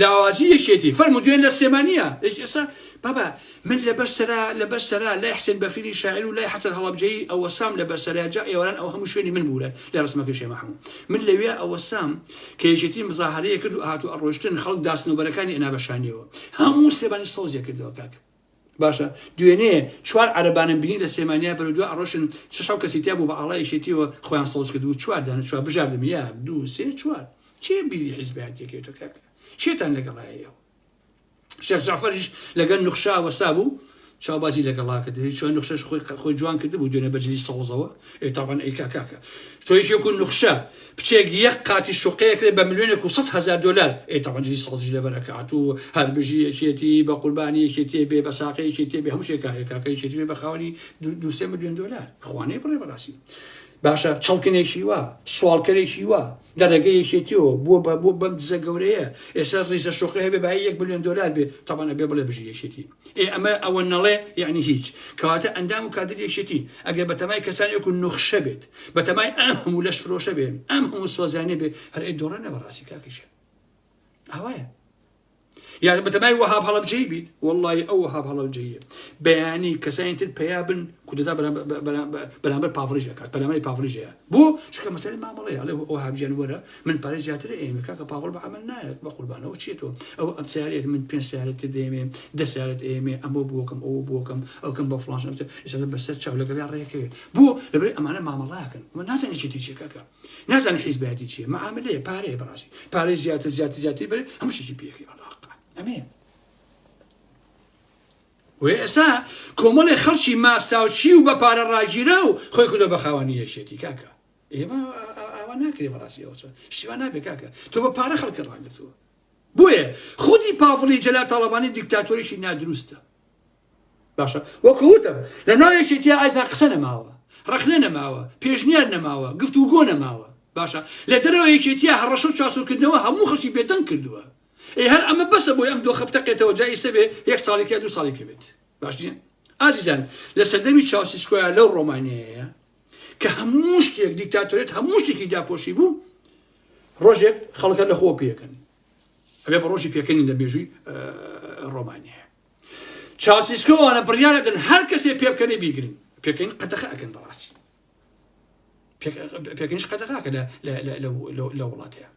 [SPEAKER 1] لە ئاوازی یەکێتی فەرموودوێن لە سلێمانیە ئێستا بابا من لەبەر سەرا لای حسێن بەفیری شاعر و لای حەسەن هەڵەبجەیی ئەوە سام لەبەر سەرا جا ئێوەران ئەو هەموو شوێنی من بوورە لە ڕسمەکەی شێخ مەحموود من لەوێ ئەوە سام کە یەکێتی مزاهرەیە کرد و هاتوو ئەڕۆشتن خەڵک داسنوبەرەکانی ئەنابەشانیەوە هەموو سێبانی سەوزیە کردەوە کاک باشە دوێنێ 4 عەرەبانم بینی لە سێمانیا بەرەو دووە ئەڕۆشن 6 کەسی تیا بوو بە ئاڵای یەکێتیەوە خۆیان سەوز کردو 4 دانە 4 بژاردم یا 2 3 4 چێ بیری حیزبیەتێکێتۆ کاکە شێتان لەگەڵایەوە شێخ جعفەریش لەگەڵ نوخشا وەسا بوو چاوبازی لەگەڵا کرد چۆن نوخشەش خۆی جوان کرد بوو دوێنێ بەجلی سەوزەوە تاوان ئەیکا کاکە تۆیش یەکو نوخشە بچێک یەک قاتی شوقەیە کرێ بە ملیۆنێک و 100,000 دلار تاوان جلی سەوزی لەبەرەکات و هەر بژی یەکێتی بە قوربانی یەکێتی بێ بە ساقی یەکێتی بێ هەموو شێکایە کاکە یەکێتی بێ بە خاوەنی 2-3 ملیۆن دلار خوانەی بڕێ بەڕاستی باشە چەڵکنێکی وە سوالکەرێکی وە دەرەگەی یەکێتیەوە بۆ بەم دزە گەورەیە ئێستا ڕیزە شوقی هەبێ بە 1 ملیۆن دلار بێ تاوانە بێ بڵێ بژی یەکێتی ئەمە ئەوە نەڵێ یعنی هیچ کەواتە ئەندام و کادر یەکێتی ئەگەر بەتەمای کەسانی وەکو نوخشە بێت بەتەمای ئەم هەموو لەش فرۆشە بێن ئەم هەموو سۆزانێ بێ هەر ئەی دۆڕەنە بەڕاستی کاکەشە ئەوەیە یا بەتەمای وهاب هەڵەبجەی بیت والله ئەو وهاب هەڵەبجەیە بەیانی کەسانی تر پێیابن کودەتا بەرامبەر پاڤڕیژ ئەکات بەرامبەری پاڤڕیژەیە بۆ چکە مەسەلەی مامەڵەیە ئەڵێ وهابجیان وەرە من پارەی زیاتر ئێمە کاکە پاڤڕ بە عەمەل نایەت بە قوربانەوە چێتەوە ئەو سیارەت من 5 سیارەت دێمێ 10 سیارەت ئێمێ ئەمە بۆکەم ئەوە بۆکەم ئەوکەم بە فڵانش ئێستا بەسەر چاو لەگەڵ ڕێکەوێت بۆ لەبەر ئەمانە مامەڵاکن وە نازانێت چێتی چیە کاکە نازانێت حیزبەتی چییە معاملەیە پارەیە بەڕاستی پارەی زیاتر بەرێ هەموو شتێکی پێکەی بەڵاقا ئەمێ وێسا کۆمەڵی خەڵکی ماستاوچی و بە پارە ڕاگیرە و خۆی کولە بە خاوەنی یەشێتی کاکە ئێمە ئەوە ناکرێ بەڕاستی ئەوە شتیوان نابێ کاکە تۆ بە پارە خەڵکی ڕاگرتووە بۆیە خودی پاڤڵی جەلال تاڵەبانی دیکتاتۆریشی نادروستە باشە وەکوتم لە ناو یەکێتیە ئایزا قسە نەماوە ڕەخنە نەماوە پێشنیار نەماوە گفتوگۆ نەماوە باشە لە دەرەوە یەکێتیە هەڕەشە و چاسوورکردنەوە هەموو خەڵکی بێدەنگ کردووە هەر ئەمە بەسە بۆی ئەم دۆ خەبتەقێتەوە جای سەبێ 1 ساڵێکە 2 ساڵێکە بێت باش نییە ئازیزان لە سەردەمی چاوسیسکۆیە لەو ڕۆمانیایە کە هەموو شتێک دیکتاتۆریەت هەموو شتێکی داپۆشی بوو ڕۆژێک خەڵکە لە خۆ پێکەن ئەبێ بە ڕۆژی پێکەنی لە بێژووی ڕۆمانیایە چاوسیسکۆوانە بڕیارەدەن هەر کەسێ پێ بکەنێ بیگرن پێکەین قەتەخە ئەکەن بەڕاستی پێکەنیش قەتەخەکە لە وڵاتەیە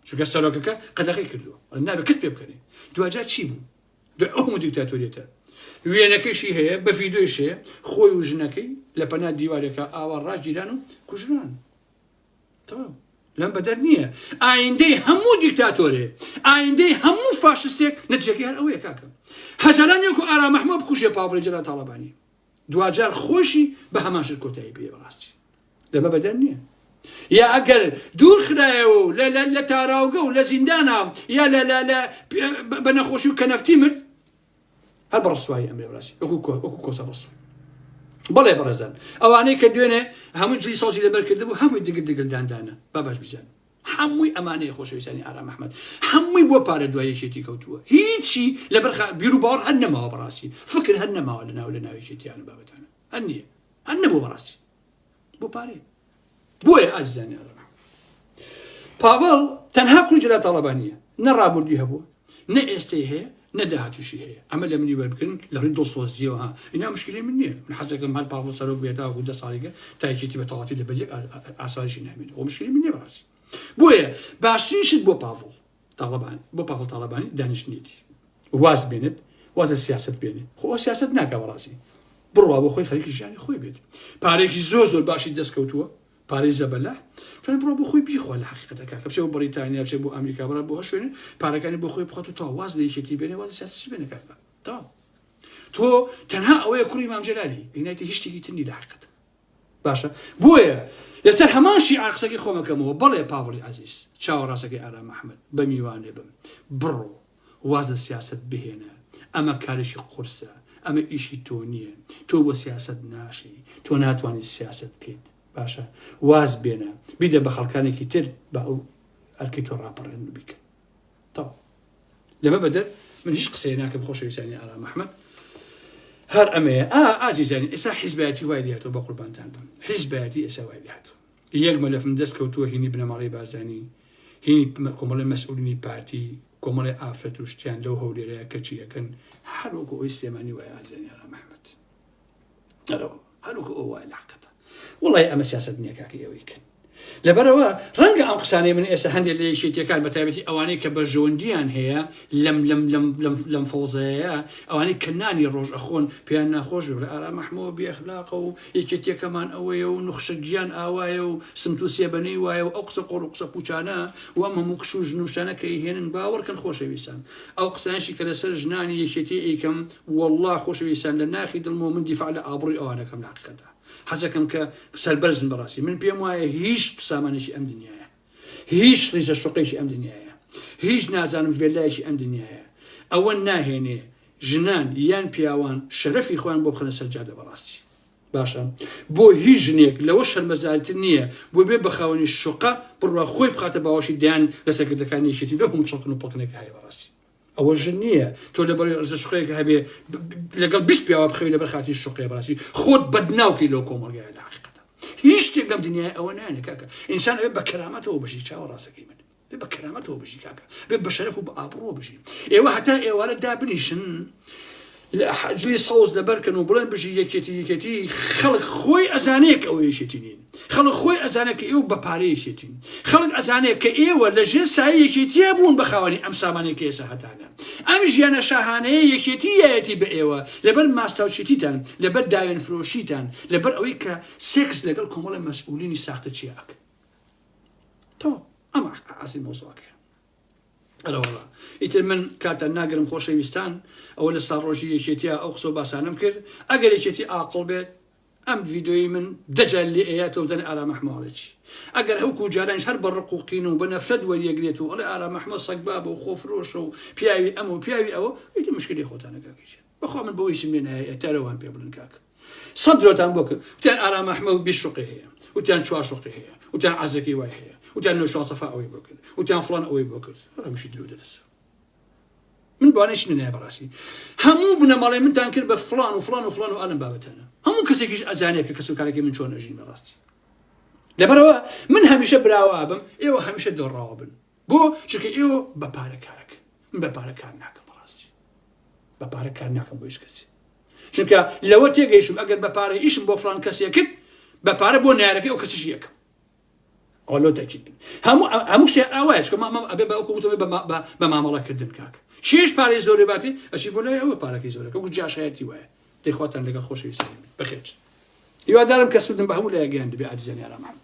[SPEAKER 1] چونکە سەرۆکەکە قەتەخەی کردووە نابێ کەس پێ بکەنێ دوجار چی بوو دوای ئەو دیکتاتۆریەتە وێنەکەشی هەیە بە ڤیدۆیش هەیە خۆی و ژنەکەی لە پەنا دیوارێکە ئاوا ڕاگیران و کوژران تەواو لەم بەدەر نییە ئایندەی هەموو دیکتاتۆرێ ئایندەی هەموو فاشستێک نەتیجەکەی هەر ئەوەیە کاکە هەزاران یەک و ئارام مەحموود بکوژێ پاڤڵی جەلال تاڵەبانی دوجار خۆشی بە هەمان شت کۆتایی پێ بەڕاستی لەمە بەدەر نییە یا ئەگەر دوور خرایەوە لە تاراوگە و لە زیندانە یا بە نەخۆشی و کەنەفتی مرد هەر بە ڕسوایی ئەمرێ بەڕاستی وەکو کۆسە ڕسوایی بەڵێ بەڕێزان ئەوانەی کە دوێنێ هەموو جلی سەوزی لەبەر کردبوو هەمووی دگدانە باش بیزان هەمووی ئەمانەیە خۆشەویستانی ئارام مەحمەد هەمووی بۆ پارە دوای یەکێتی کەوتووە هیچی لەبەر بیر و باوەڕ هەر نەماوە بەڕاستی فکر هەر نەماوە لە ناو یەکێتیانە بابەتانە هەر نییە هەر نەبوو بەڕاستی بۆ پارەیە بۆیە ئازیزانی ئارام پاڤڵ تەنها کوڕی جەلال تاڵەبانیە نە ڕابردووی هەبووە نە ئێستەی هەیە نەداهاتوشی هەیە ئەمە لە منی وەربکردن لە ڕووی دڵسۆزیەوە ها اینا مشکلی من نییە من حەزەکەم هەر پاڤڵ سەرۆک بێتەوە و 10 ساڵێکە تا یەکێتی بە تەواوی لە بەجێ ئاسایشی نامێنێت ئەو مشکلی من نییە بەڕاستی بۆیە باشترین شت بۆ پاڤڵ تاڵەبانی دانیشتنیەتی واز بێنێت وازە سیاست بێنێت خۆ سیاست ناکە بەڕاستی بڕوا بۆ خۆی خەریکی ژیانی خۆی بێت پارێکی زۆر باشی دەستکەوتووە پارەی زەبەلە توانێت بڕۆ بۆ خۆی بیخوا لە حەقیقەتەکە کە بچێ بۆ بەریتانیا بچێ بۆ ئەمریکا بڕە بۆ شوێنێ پارەکانی بۆ خۆی بخات و تا واز لە یەکێتی بێنێ وازە سیاستی بێنێ کاکە تا تۆ تەنها ئەوەیە کوڕی ئیمام جەلالی ئینایتە هیچ شتێکی تر نی لە حەقیقەتە باشە بۆیە لەسەر هەمان شیعە قسەکەی خۆمەکەمەوە بەڵێ پاڤڵی عەزیز چاوەڕاستەکەی ئارام مەحمەد بە میوانێ بم بڕۆ وازە سیاست بهێنە ئەمە کارێکی قورسە ئەمە ئیشی تۆ نییە تۆ بۆ سیاست ناشی تۆ ناتوانانی سیاست بکەیت باشە واز بێنە بیدە بە خەڵکانێکی تر بە ئەو ئەرکی تۆ ڕاپەڕێن بیکە تەواو لەمە بەدەر من هیچ قسەی ناکەم خۆشەویستانی ئارام مەحمەد هەر ئەمەیە ئازیزانی ئێستا حیزبەتی وای دیهاتەوە بە قوربانتان بم حیزبەتی ئێستا وای دیهاتەوە یەک مەلەفم دەست کەوتووە هینی بنەماڵەی بازانی هینی کۆمەڵی مەسئولینی پارتی کۆمەڵی ئافرەت و شتیان لەو هەولێرەیە کە چی ئەەکەن هەر وەکو ئەوی سلێمانی وایە ئازیزانی ئارام مەحمەد هەر وەکو ئەو وای لە حەقیقەتە وڵی ئەمە سیاست نییە کاکە ئەوەی کرد لەبەرەوە ڕەنگە ئەم قسانەی من ئێستا هەندێک لە یەکێتیەکان بە تایبەتی ئەوانەی کە بە ژۆندیان هەیە لەم فەوزەیە ئەوانەی کە نانی ڕۆژ ئەخۆن پێیان ناخۆش بێ ئارام مەحمەد بێئەخلاقە و یەکێتیەکەمان ئەوەیە و نوخشە گیان ئاوایە و سمت و سێبەنەی وایە و ئەو قسە قۆڕ و قسە پوچانە و ئەم هەموو کش و ژنوشتانە کە هێنن باوەڕکەن خۆشەویستان ئەو قسانشی کە لەسەر ژنانی یەکێتی ئەیکەم وەڵڵا خۆشەویستان لە ناخی دڵمەوە من دیفاع لە ئابڕووی ئەوانەکەم لە حەقیقەتە حەزەکەم کە سەربەرزن بەڕاستی من پێم وایە هیچ سامانێکی ئەم دنیایە هیچ ڕیزە شوقێکی ئەم دنیایە هیچ نازانم ڤێلایەکی ئەم دنیایە ئەوە ناهێنێ ژنان یان پیاوان شەرەفی خۆیان بۆ بخەنە سەر جادە بەڕاستی باشە بۆ هیچ ژنێک لەوە شەرمەزارتر نییە بۆ بێ بە خاوەنی شوقە بڕوا خۆی بخاتە باوەشی دایان لە سەرکردەکانی یەکێتی لە هەموو چڵکن و پڵکنێکە هەیە بەڕاستی ئەوە ژن نییە تۆ لەبەر ڕزە شوقەیەکە هەبێ لەگەڵ 20 پیاوە بخەوی لەبەر خاتی شوقەیە بەڕاستی خۆت بەدناوکەی لەو کۆمەڵگەیە لە حەقیقەتە هیچ شتێک لەم دنیای ئەوە نانێ کاکە ئینسان ئەوێ بە کەرامەتەوە بەشی چاوەڕاستەکەی من بكرامته بجي كاكا بشرفه بأبرو بجي إيوه حتى إيوه دابنيشن جلي صوز دبركن وبلان بجي يكتي خلق خوي أزانيك أو يشتينين خلق خوي أزانيك إيوه بباري يشتين خلق أزانيك إيوه لجنسا يكتي يبون بخواني أم ساماني كيسا هتانا أم جيانا شاهاني يكتي يأتي بإيوه لبر ماستاو شتيتان لبر داين فروشيتان لبر أويكا سيكس لقلكم ولا مسؤولين ساخت تشياك تو أما عسي موضوعك أنا والله إتر من كاتا ناقرم خوشي ويستان أو لساروجي يشتيا أو خصو باسانم كرد أقل يشتي عاقل بيت أم فيديوي من دجال لي إياتو ودن على محمولتي أقل هوكو جارانش هر برقوقين وبنفرد ولي يقريتو ولا على محمول صقباب وخوف روش وبياوي أمو بياوي أو إيتي مشكلة خوتانا كاكيش بخوا من بويش من تاروان بيبلن كاك صدرو تان بوك وتان على محمول بالشقي هي وتان شوا شقي هي وتان عزكي واي هي وتان نوشان صفاء أوي بوكر وتان فلان أوي بوكر هذا مش يدرو درس من بانيش من براسي همو بنا مالي من تنكر بفلان وفلان وفلان وألم بابتنا همو كسيكيش أزانيك كسو كاركي من شون أجي من راستي لبروا من هميشه براوابم إيوه هميشه دور روابن بو شكي إيوه بباركارك بباركارناك براستي بباركارناك بويش كسي شنكا لو تيجيشم أجر بباري إيشم بو فلان كسي كت بباري بو نارك أو كسيشيك قالوا تأكيد همو شيء أواج كما أبي بأكو بمعاملة كردن كاك شيش باري زوري باتي أشي بولا أو بارك زوري كوك جاش حياتي واه تخواتن لقى خوش يسلم بخير يوادارم كسودن بهمو لا يجاند بعد زين يا محمد